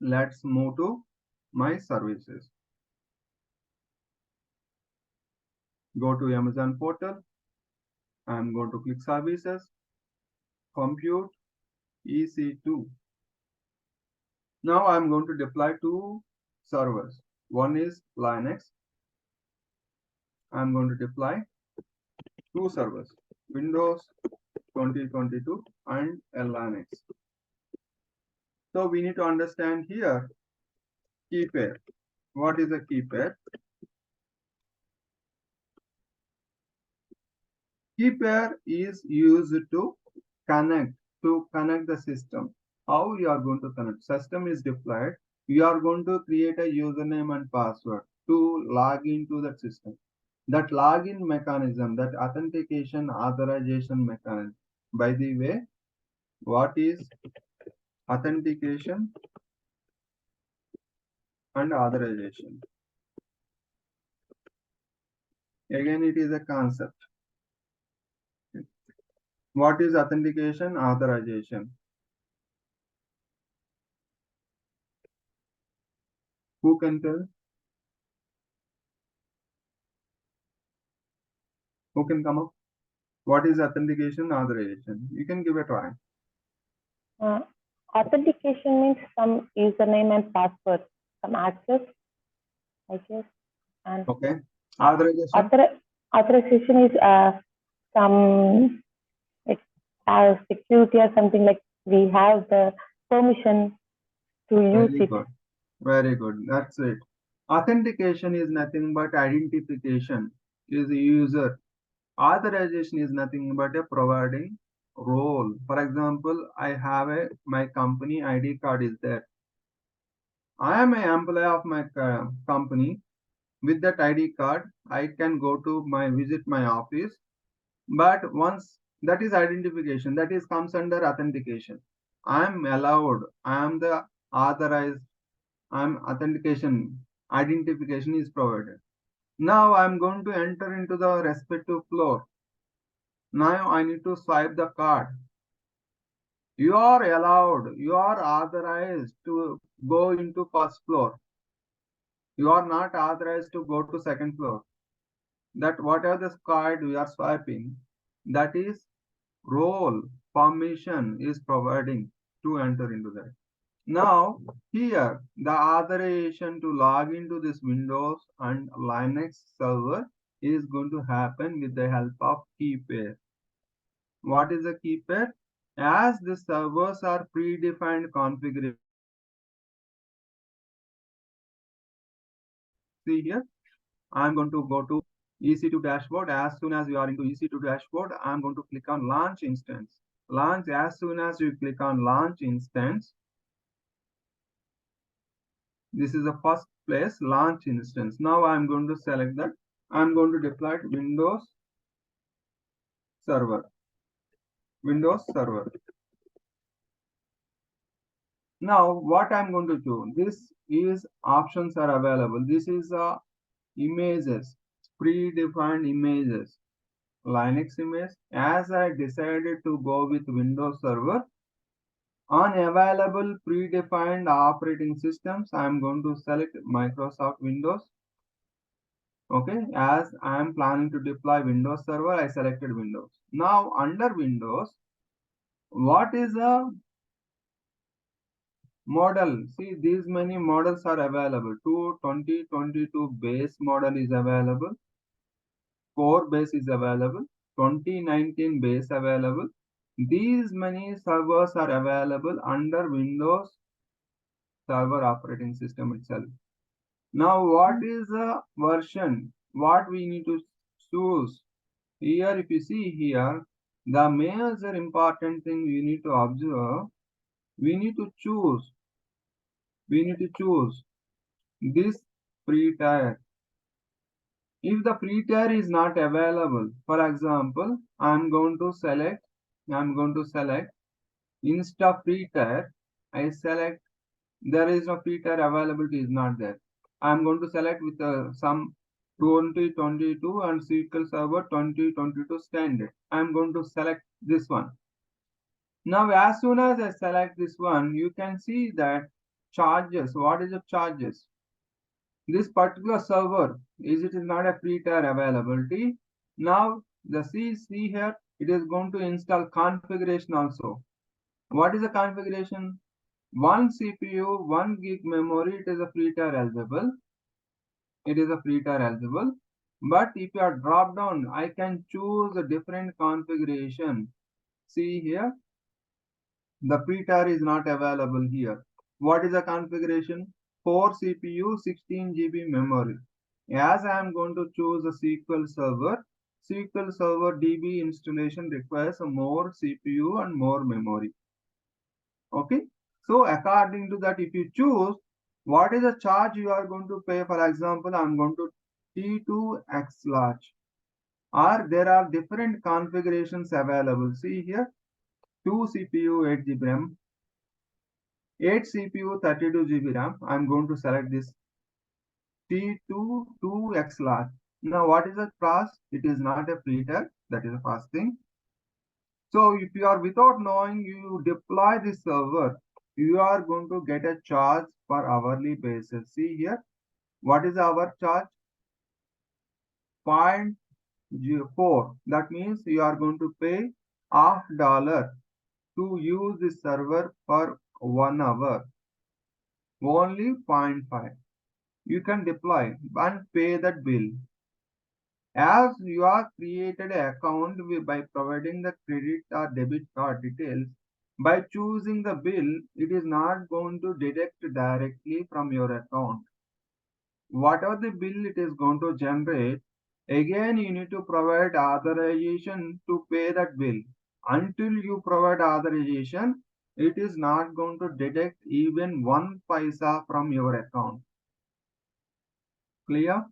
Let's move to my services. Go to Amazon portal. I'm going to click services, compute, EC2. Now I'm going to deploy two servers. One is Linux. I'm going to deploy two servers, Windows 2022 and Linux. So we need to understand here key pair. What is a key pair? Key pair is used to connect the system. How you are going to connect? System is deployed. You are going to create a username and password. to log into that system. That login mechanism, that authentication authorization mechanism. By the way, what is authentication and authorization? Again, it is a concept. What is authentication authorization? Who can tell? Who can come up? What is authentication authorization? You can give a try. Authentication means some username and password, some access, I guess. And okay. Authorization. Authorization is some like security or something, like we have the permission to use Very it. good. Very good. That's it. Authentication is nothing but identification is a user. Authorization is nothing but a providing role. For example, I have my company ID card is there. I am an employee of my company. With that ID card, I can go to visit my office. But once that is identification, that is comes under authentication. I am allowed. I am the authorized. I am authentication. Identification is provided. Now I am going to enter into the respective floor. Now I need to swipe the card. You are allowed, you are authorized to go into first floor. You are not authorized to go to second floor. That whatever the card we are swiping, that is role, permission is providing to enter into that. Now here the authorization to log into this Windows and Linux server is going to happen with the help of key pair. What is a key pair? As the servers are predefined configuration. See here, I'm going to go to EC2 dashboard. As soon as we are into EC2 dashboard, I'm going to click on launch instance. Launch, as soon as you click on launch instance, this is the first place, launch instance. Now I'm going to select that. I'm going to deploy Windows server. Windows server. Now what I'm going to do, this is options are available. This is images, predefined images, Linux image. As I decided to go with Windows server, on available predefined operating systems, I'm going to select Microsoft Windows. Okay, as I am planning to deploy Windows server, I selected Windows. Now under Windows, what is a model? See, these many models are available. 2022 base model is available. Core base is available. 2019 base available. These many servers are available under Windows server operating system itself. Now, what is the version? What we need to choose? Here, if you see here, the major important thing we need to observe, we need to choose this free tier. If the free tier is not available, for example, I'm going to select instead of free tier, I select there is no free tier availability is not there. I'm going to select with some 2022 and SQL Server 2022 standard. I'm going to select this one. Now, as soon as I select this one, you can see that charges. What is the charges? This particular server it is not a free tier availability. Now the see here, it is going to install configuration also. What is the configuration? One CPU, 1 gig memory, it is a free tier eligible. It is a free tier eligible. But if you are drop down, I can choose a different configuration. See here, the free tier is not available here. What is the configuration? 4 CPU, 16 GB memory. As I am going to choose a SQL Server DB installation requires more CPU and more memory. Okay. So according to that, if you choose What is the charge you are going to pay? For example, I'm going to T2X large. Or there are different configurations available. See here, 2 CPU, 8 GB RAM, 8 CPU, 32 GB RAM. I'm going to select this T2X large. Now, what is the cost? It is not a filter. That is the first thing. So, if you are without knowing, you deploy this server, you are going to get a charge per hourly basis. See here, what is our charge? 0.04. That means you are going to pay $1 to use this server for 1 hour. Only 0.5. You can deploy and pay that bill. As you are created an account by providing the credit or debit card details, by choosing the bill, it is not going to deduct directly from your account. Whatever the bill it is going to generate, again you need to provide authorization to pay that bill. Until you provide authorization, it is not going to deduct even 1 paisa from your account. Clear?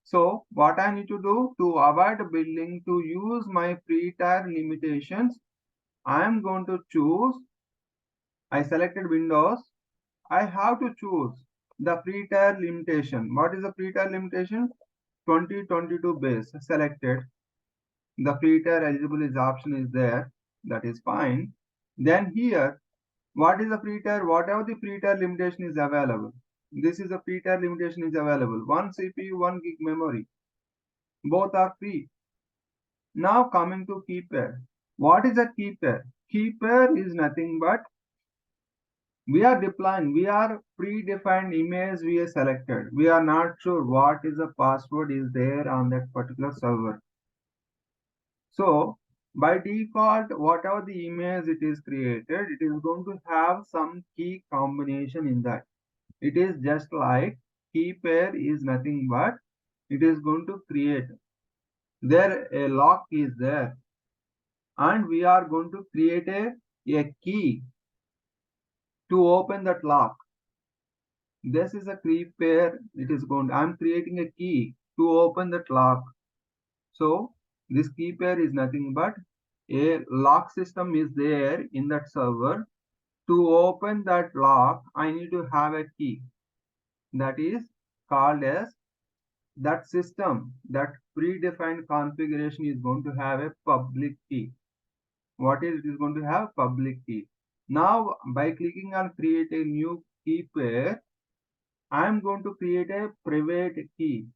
So what I need to do to avoid billing, to use my free tier limitations, I am going to choose, I selected Windows, I have to choose the free tier limitation. What is the free tier limitation? 2022 base selected. The free tier eligible is option is there. That is fine. Then here, what is the free tier? Whatever the free tier limitation is available. This is a free tier limitation is available. 1 CPU, 1 gig memory. Both are free. Now coming to key pair. What is a key pair? Key pair is nothing but we are deploying, we are predefined image we are selected. We are not sure what is the password is there on that particular server. So by default, whatever the image it is created, it is going to have some key combination in that. It is just like key pair is nothing but it is going to create. There a lock is there and we are going to create a key to open that lock. This is a key pair. It is going. I'm creating a key to open that lock. So this key pair is nothing but a lock system is there in that server. To open that lock, I need to have a key that is called as that system. That predefined configuration is going to have a public key. What is it is going to have? Public key. Now by clicking on create a new key pair, I am going to create a private key.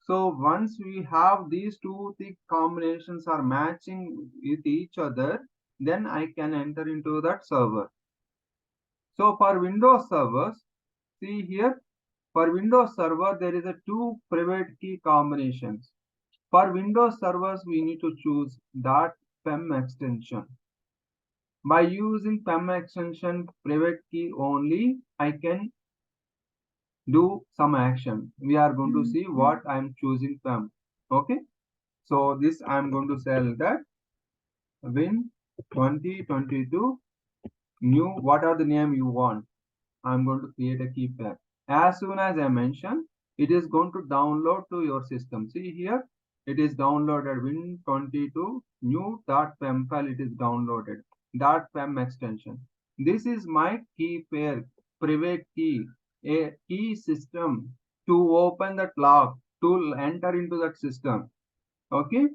So once we have these two thick combinations are matching with each other, then I can enter into that server. So for Windows servers, see here, for Windows server, there is a two private key combinations. For Windows servers, we need to choose .pem extension. By using PEM extension private key only, I can do some action. We are going to see what I'm choosing PEM. Okay. So this I'm going to sell that Win 2022 new, what are the name you want. I'm going to create a key pair. As soon as I mention, it is going to download to your system. See here, it is downloaded Win22 new.pem file. It is downloaded .pem extension. This is my key pair, private key, a key system to open that lock, to enter into that system. Okay.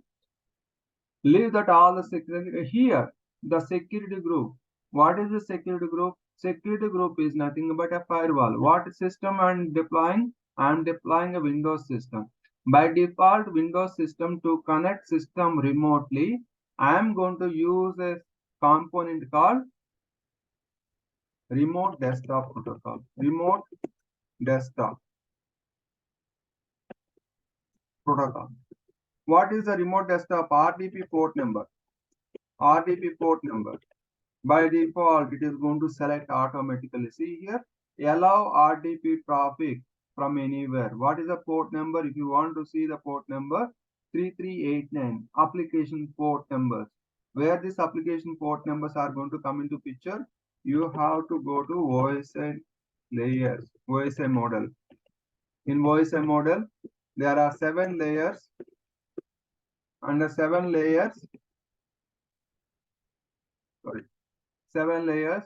Leave that all the security here. The security group. What is the security group? Security group is nothing but a firewall. What system I'm deploying? I'm deploying a Windows system. By default, Windows system to connect system remotely, I am going to use a component called remote desktop protocol. Remote desktop protocol. What is the remote desktop? RDP port number. RDP port number. By default, it is going to select automatically. See here, allow RDP traffic from anywhere. What is the port number? If you want to see the port number, 3389, application port numbers. Where these application port numbers are going to come into picture, you have to go to OSI layers, OSI model. In OSI model, there are 7 layers. Under 7 layers, 7 layers,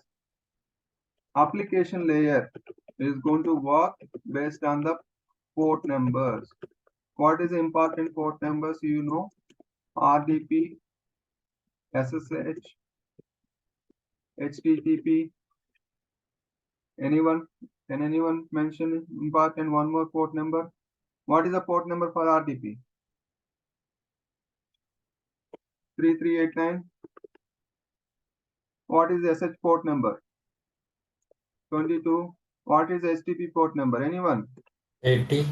application layer is going to work based on the port numbers. What is the important port numbers? You know, RDP, SSH, HTTP. Anyone? Can anyone mention important one more port number? What is the port number for RDP? 3389. What is the SH port number? 22. What is the HTTP port number? Anyone? 80.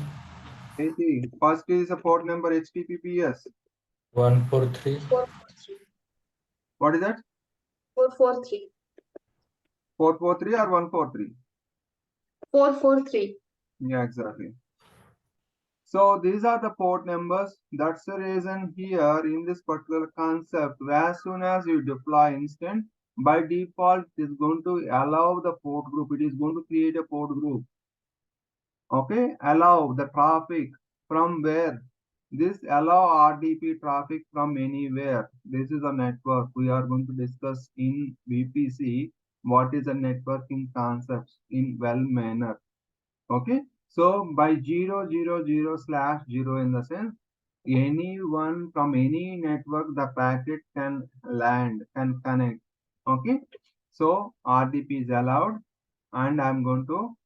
80. First is the port number HTTPS. 143. 443. What is that? 443. 443 or 143? 443. Yeah, exactly. So these are the port numbers. That's the reason here in this particular concept, as soon as you deploy instance, by default, it is going to allow the port group. It is going to create a port group. Okay, allow the traffic from where? This allow RDP traffic from anywhere. This is a network. We are going to discuss in VPC what is a networking concepts in well manner. Okay, so by 000/0 in the sense, anyone from any network the packet can land, can connect. Okay, so RDP is allowed, and I'm going to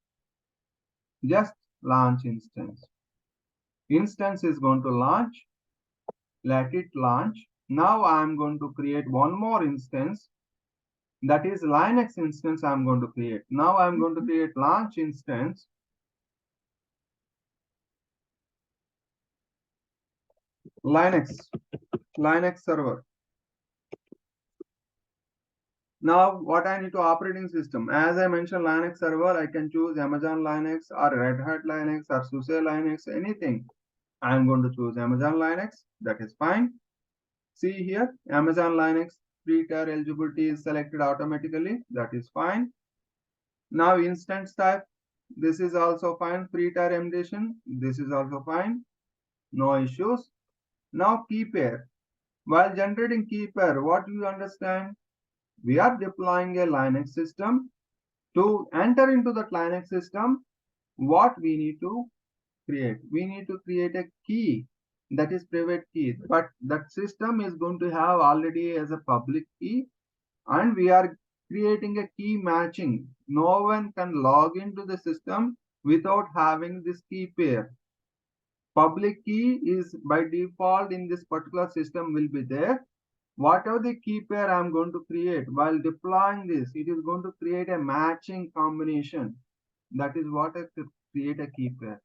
just launch instance. Instance is going to launch. Let it launch. Now I'm going to create one more instance. That is Linux instance I'm going to create. Now I'm going to create launch instance. Linux server. Now what I need to operating system. As I mentioned Linux server, I can choose Amazon Linux or Red Hat Linux or SUSE Linux, anything. I'm going to choose Amazon Linux. That is fine. See here, Amazon Linux free tier eligibility is selected automatically. That is fine. Now instance type. This is also fine. Free tier emulation. This is also fine. No issues. Now key pair. While generating key pair, what do you understand? We are deploying a Linux system. To enter into that Linux system, what we need to create? We need to create a key, that is private key, but that system is going to have already as a public key, and we are creating a key matching. No one can log into the system without having this key pair. Public key is by default in this particular system will be there. Whatever the key pair I'm going to create while deploying this, it is going to create a matching combination. That is what I create a key pair.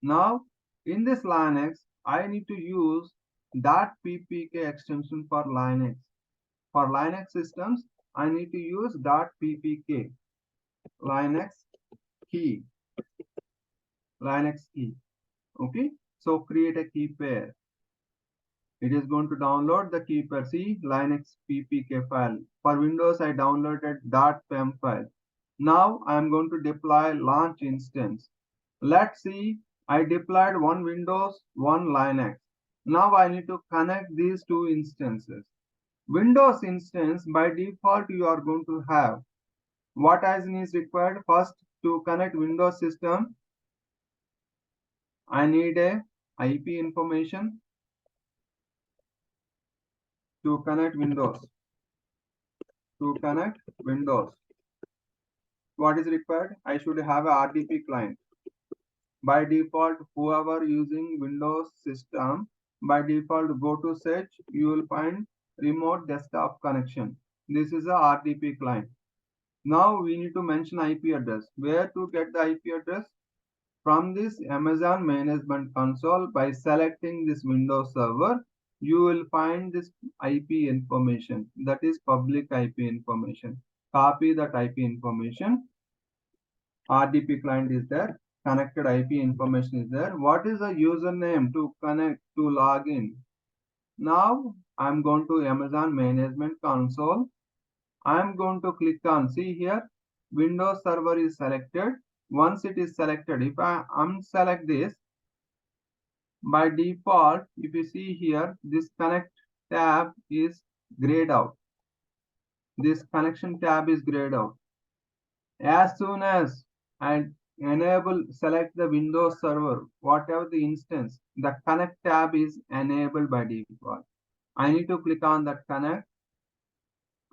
Now, in this Linux, I need to use .ppk extension for Linux. For Linux systems, I need to use .ppk Linux key. Okay, so create a key pair. It is going to download the key pair. See, Linux ppk file. For Windows, I downloaded .pem file. Now I am going to deploy launch instance. Let's see, I deployed one Windows, one Linux. Now I need to connect these two instances. Windows instance, by default, you are going to have what as is required. First, to connect Windows system, I need a IP information to connect Windows. What is required? I should have a RDP client. By default, whoever using Windows system, by default, go to search, you will find remote desktop connection. This is a RDP client. Now we need to mention IP address. Where to get the IP address? From this Amazon Management Console, by selecting this Windows server, you will find this IP information. That is public IP information. Copy that IP information. RDP client is there. Connected IP information is there. What is the username to connect, to log in? Now I'm going to Amazon Management Console. I'm going to click on, see here, Windows server is selected. once it is selected, if I unselect this, by default, if you see here, this connect tab is grayed out. This connection tab is grayed out. As soon as I select the Windows server, whatever the instance, the connect tab is enabled by default. I need to click on that connect.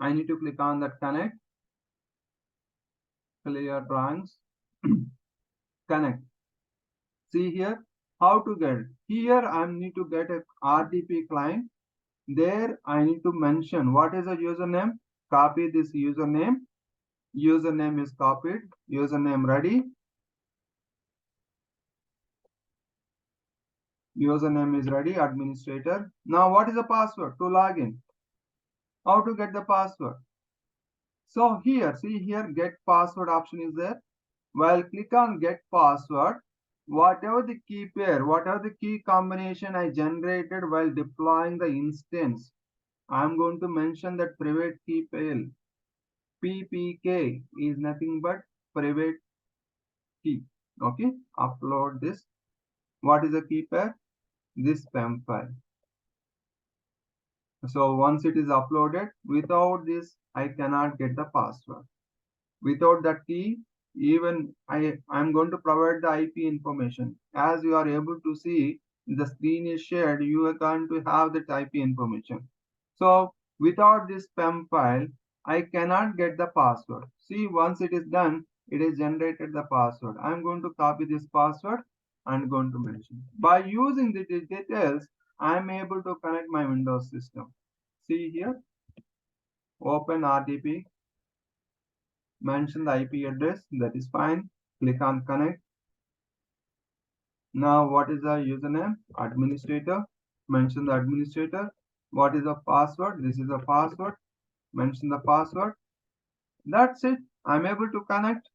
I need to click on that connect. Clear drawings. Connect. See here how to get. Here I need to get a RDP client. There I need to mention what is the username. Copy this username. Username is copied. Username ready. Username is ready. Administrator. Now what is the password to log in? How to get the password? So here, see here, get password option is there. While click on get password, whatever the key pair, whatever the key combination I generated while deploying the instance, I'm going to mention that private key pair. PPK is nothing but private key. Okay, upload this. What is the key pair? This PEM file. So once it is uploaded, without this, I cannot get the password. Without that key, even I'm going to provide the IP information. As you are able to see, the screen is shared, you are going to have that IP information. So without this PEM file, I cannot get the password. See, once it is done, it is generated the password. I'm going to copy this password and going to mention. By using the details, I'm able to connect my Windows system. See here, open RDP, mention the IP address, that is fine. Click on connect. Now what is the username? Administrator. Mention the administrator. What is the password? This is the password. Mention the password. That's it. I'm able to connect.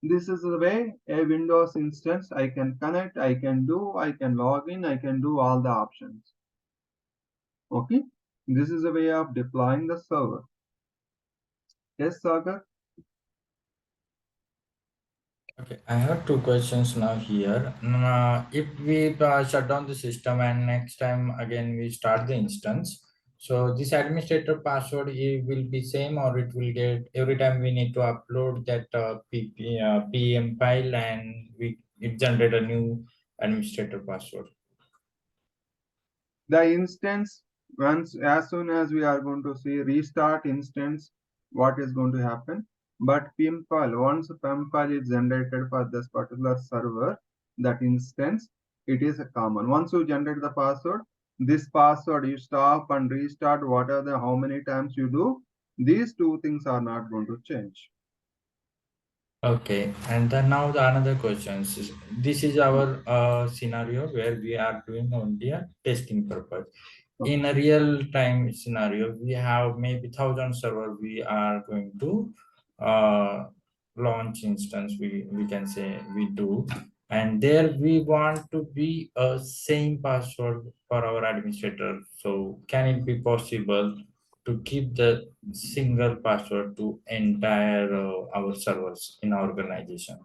This is the way a Windows instance I can connect, I can log in, I can do all the options. Okay. This is a way of deploying the server. Yes, Sagar? Okay, I have two questions now here. If we shut down the system and next time again we start the instance, so this administrator password it will be same, or it will get every time we need to upload that PM file and it generate a new administrator password. The instance, once as soon as we are going to see restart instance, what is going to happen? But PIM file, once PIM file is generated for this particular server, that instance, it is a common. Once you generate the password, this password you stop and restart whatever the how many times you do, these two things are not going to change. Okay, and then now the another questions is this is our scenario where we are doing only a testing purpose. In a real time scenario, we have maybe 1,000 server we are going to uh, launch instance. We can say we do, and there we want to be a same password for our administrator. So can it be possible to keep the single password to entire our servers in our organization?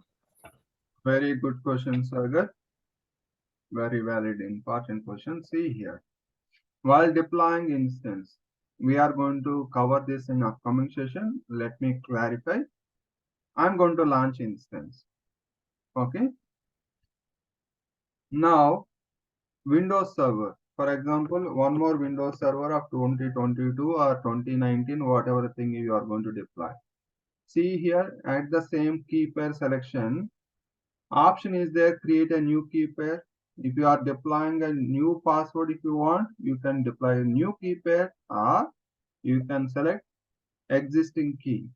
Very good question, Sagar. Very valid, important question. See here. While deploying instance, we are going to cover this in upcoming session. Let me clarify. I'm going to launch instance. Okay. Now, Windows Server. For example, one more Windows Server of 2022 or 2019, whatever thing you are going to deploy. See here at the same key pair selection, option is there, create a new key pair. If you are deploying a new password, if you want, you can deploy a new key pair, or you can select existing key.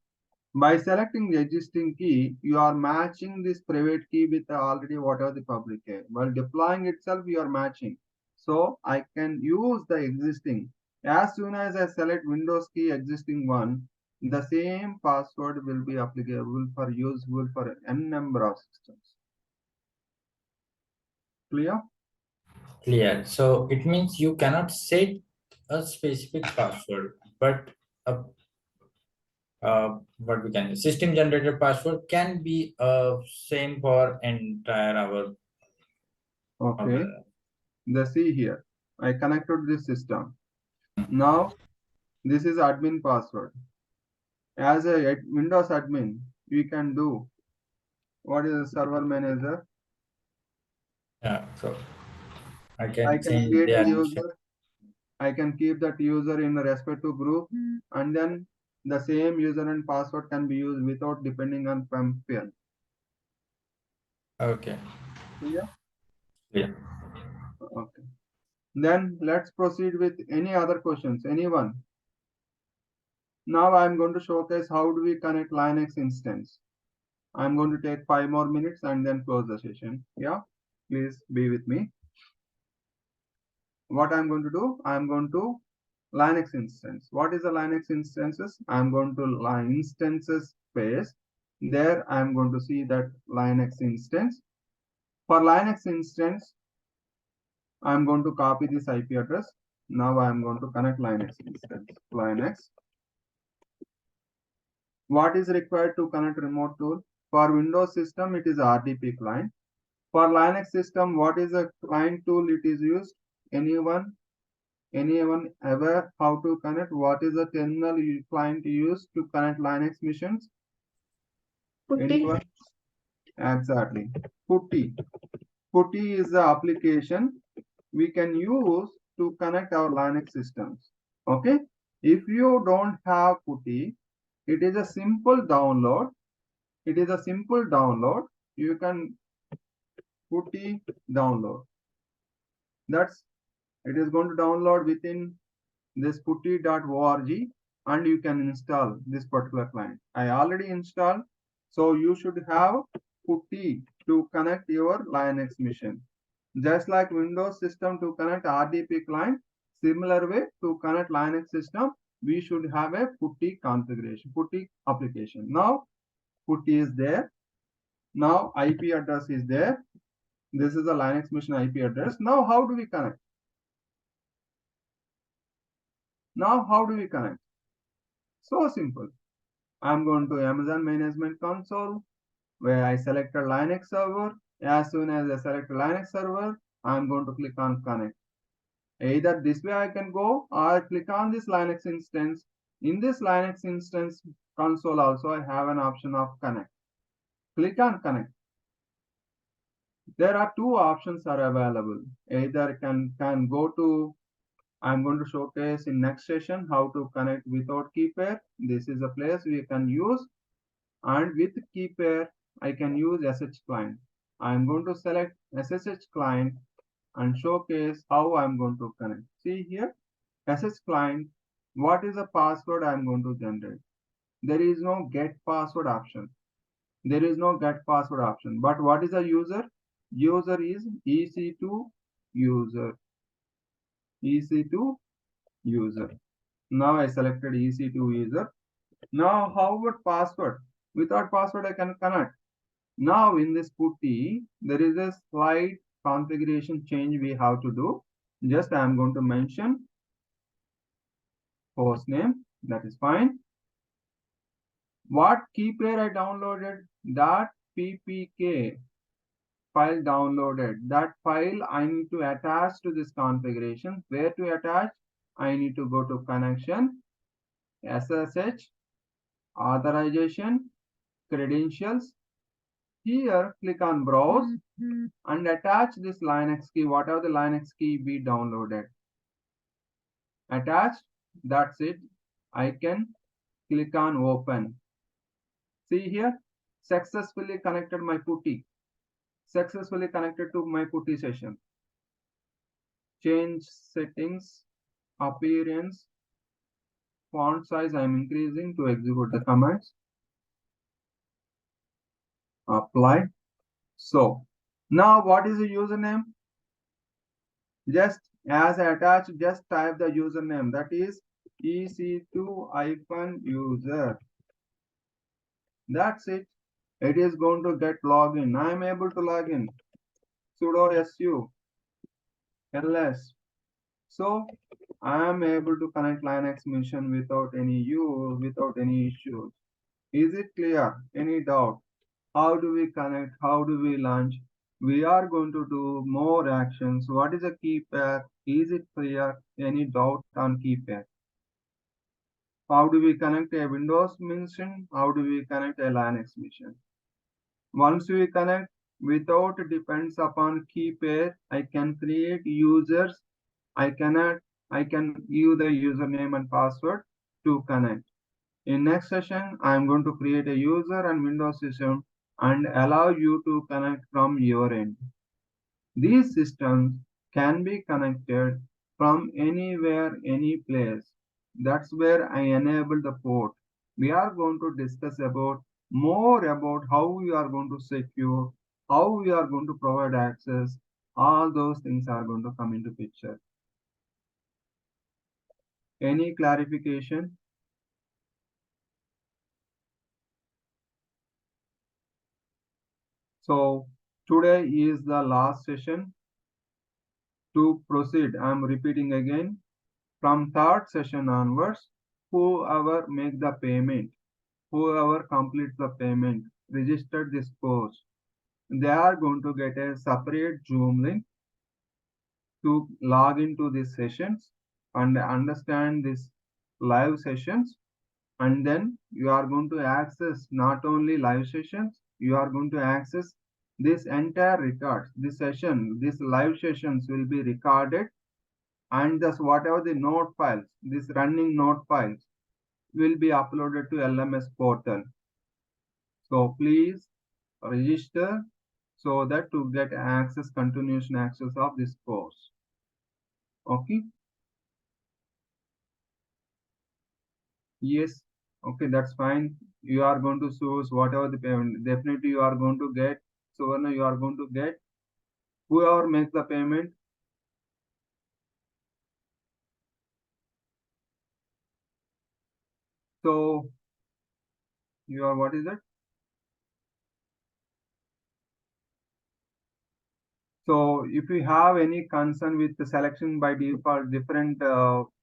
By selecting the existing key, you are matching this private key with already whatever the public key. While deploying itself, you are matching. So I can use the existing. As soon as I select Windows key existing one, the same password will be applicable for usable for n number of systems. Clear? Clear. So it means you cannot set a specific password, but a what we can system generated password can be same for entire our Okay. The see here. I connected this system. Now this is admin password. As a Windows admin, we can do what is a server manager. yeah. So I I can can change create the a admission. user. I can keep that user in a respective group, and then the same user and password can be used without depending on PAN. Okay. Yeah. Yeah. Okay. Then let's proceed with any other questions. Anyone? Now I'm going to showcase how do we connect Linux instance. I'm going to take 5 more minutes and then close the session. Yeah, please be with me. What I'm going to do, I'm going to Linux instance. What is the Linux instances? I'm going to instances space. There I'm going to see that Linux instance. For Linux instance, I'm going to copy this IP address. Now I'm going to connect Linux instance. Linux. What is required to connect remote tool? For Windows system, it is RDP client. For Linux system, what is a client tool it is used? Anyone aware how to connect? What is the terminal client used to connect Linux machines? Putty. Anyone? Exactly. Putty. Putty is the application we can use to connect our Linux systems. Okay. If you don't have Putty, it is a simple download. It is a simple download. You can Putty download. That's it is going to download within this putty.org and you can install this particular client. I already installed, so you should have Putty to connect your Linux machine. Just like Windows system to connect RDP client, similar way to connect Linux system, we should have a Putty configuration, Putty application. Now Putty is there. Now IP address is there. This is the Linux machine IP address. Now how do we connect? Now how do we connect? So simple. I'm going to Amazon Management Console where I selected Linux server. As soon as I select Linux server, I'm going to click on connect. Either this way I can go or click on this Linux instance. In this Linux instance console also I have an option of connect. Click on connect. There are two options are available. Either can go to I'm going to showcase in next session how to connect without key pair. This is a place we can use, and with key pair I can use SSH client. I'm going to select SSH client and showcase how I'm going to connect. See here, SSH client, what is the password I'm going to generate? There is no get password option. There is no get password option. But what is the user? User is EC2 user. EC2 user. Now I selected EC2 user. Now how about password? Without password I can connect. Now in this putty, there is a slight configuration change we have to do. Just I am going to mention host name. That is fine. What key pair I downloaded? That ppk file downloaded. That file I need to attach to this configuration. Where to attach? I need to go to connection, SSH, authorization, credentials. Here, click on browse and attach this Linux key, whatever the Linux key we downloaded. Attached, that's it. I can click on open. See here, successfully connected my putty. Successfully connected to my putty session. Change settings, appearance, font size I'm increasing to execute the commands. Apply. So now what is the username? Just as attached, just type the username, that is ec2-user. That's it. It is going to get login. I am able to log in. Sudo su ls. So I am able to connect Linux mission without any issues. Is it clear? Any doubt? How do we connect? How do we launch? We are going to do more actions. What is a key pair? Is it clear? Any doubt on key pair? How do we connect a Windows mission? How do we connect a Linux mission? Once we connect, without depends upon key pair, I can create users. I cannot. I can give the username and password to connect. In next session, I am going to create a user and Windows system and allow you to connect from your end. These systems can be connected from anywhere, any place. That's where I enable the port. We are going to discuss about more about how we are going to secure, how we are going to provide access. All those things are going to come into picture. Any clarification? So today is the last session. To proceed, I am repeating again. From third session onwards, whoever make the payment, whoever completes the payment, register this course, they are going to get a separate Zoom link to log into these sessions and understand these live sessions. And then you are going to access not only live sessions, you are going to access this entire records. This session, these live sessions will be recorded, and thus whatever the node files, these running node files will be uploaded to LMS portal. So please register so that to get access, continuation access of this course. Okay. Yes. Okay, that's fine. You are going to choose whatever the payment. Definitely you are going to get. So you are going to get whoever makes the payment. So you are, what is it? So if you have any concern with the selection by default, different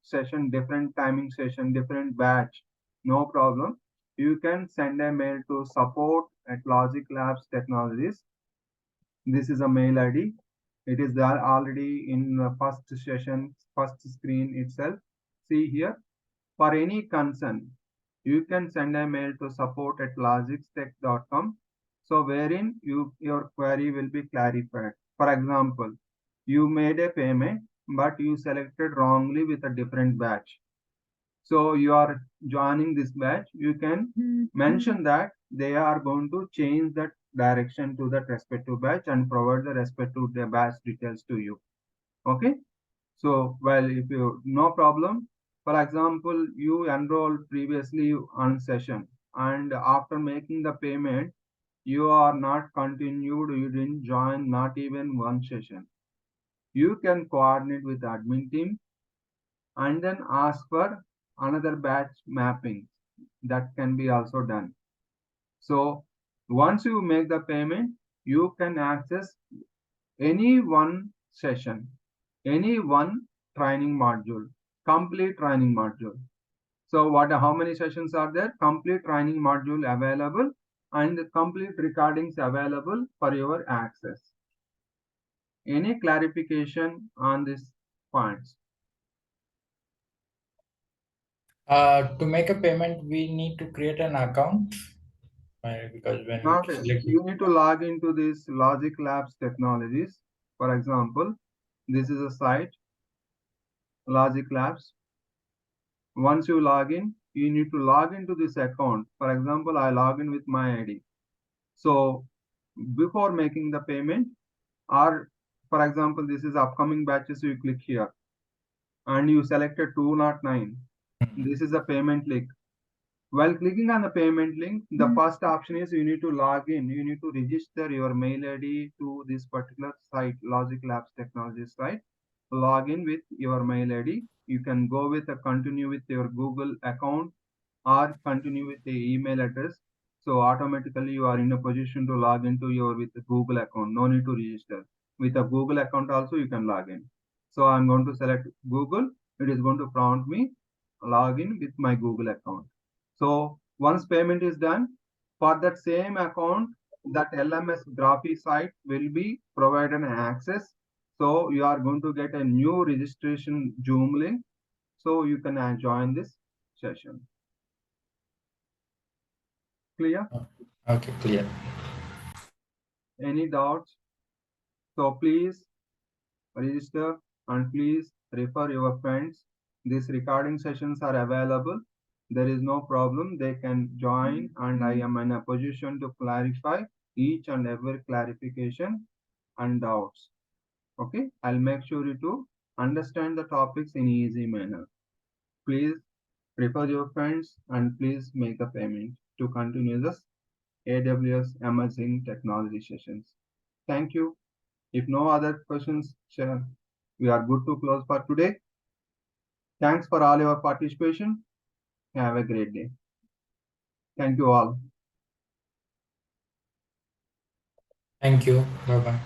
session, different timing session, different batch, no problem. You can send a mail to support@Logic Labs Technologies. This is a mail ID. It is there already in the first session, first screen itself. See here, for any concern, you can send a mail to support@logictech.com. So wherein your query will be clarified. For example, you made a payment, but you selected wrongly with a different batch. So you are joining this batch, you can mention that they are going to change that direction to that respective batch and provide the respective the batch details to you. Okay. So, well, if you, no problem. For example, you enrolled previously on session and after making the payment, you are not continued, you didn't join not even one session. You can coordinate with the admin team and then ask for another batch mapping. That can be also done. So once you make the payment, you can access any one session, any one training module, complete training module. So how many sessions are there? Complete training module available and complete recordings available for your access. Any clarification on these points? To make a payment, we need to create an account because when we Not select you need to log into this Logic Labs Technologies. For example, this is a site, Logic Labs. Once you log in, you need to log into this account. For example, I log in with my ID. So before making the payment, or for example, this is upcoming batches, you click here and you selected 209. This is a payment link. While clicking on the payment link, the first option is you need to log in. You need to register your mail ID to this particular site, Logic Labs Technology site. Log in with your mail ID. You can go with a continue with your Google account or continue with the email address. So automatically you are in a position to log into your with the Google account. No need to register. With a Google account also you can log in. So I'm going to select Google it is going to prompt me login with my Google account. So once payment is done, for that same account, that LMS Graphy site will be provided access. So you are going to get a new registration Zoom link. So you can join this session. Clear? Okay, clear. Any doubts? So please register and please refer your friends. These recording sessions are available. There is no problem. They can join and I am in a position to clarify each and every clarification and doubts. Okay, I'll make sure you to understand the topics in easy manner. Please refer your friends and please make a payment to continue this AWS emerging technology sessions. Thank you. If no other questions, we are good to close for today. Thanks for all your participation. Have a great day. Thank you all. Thank you. Bye bye.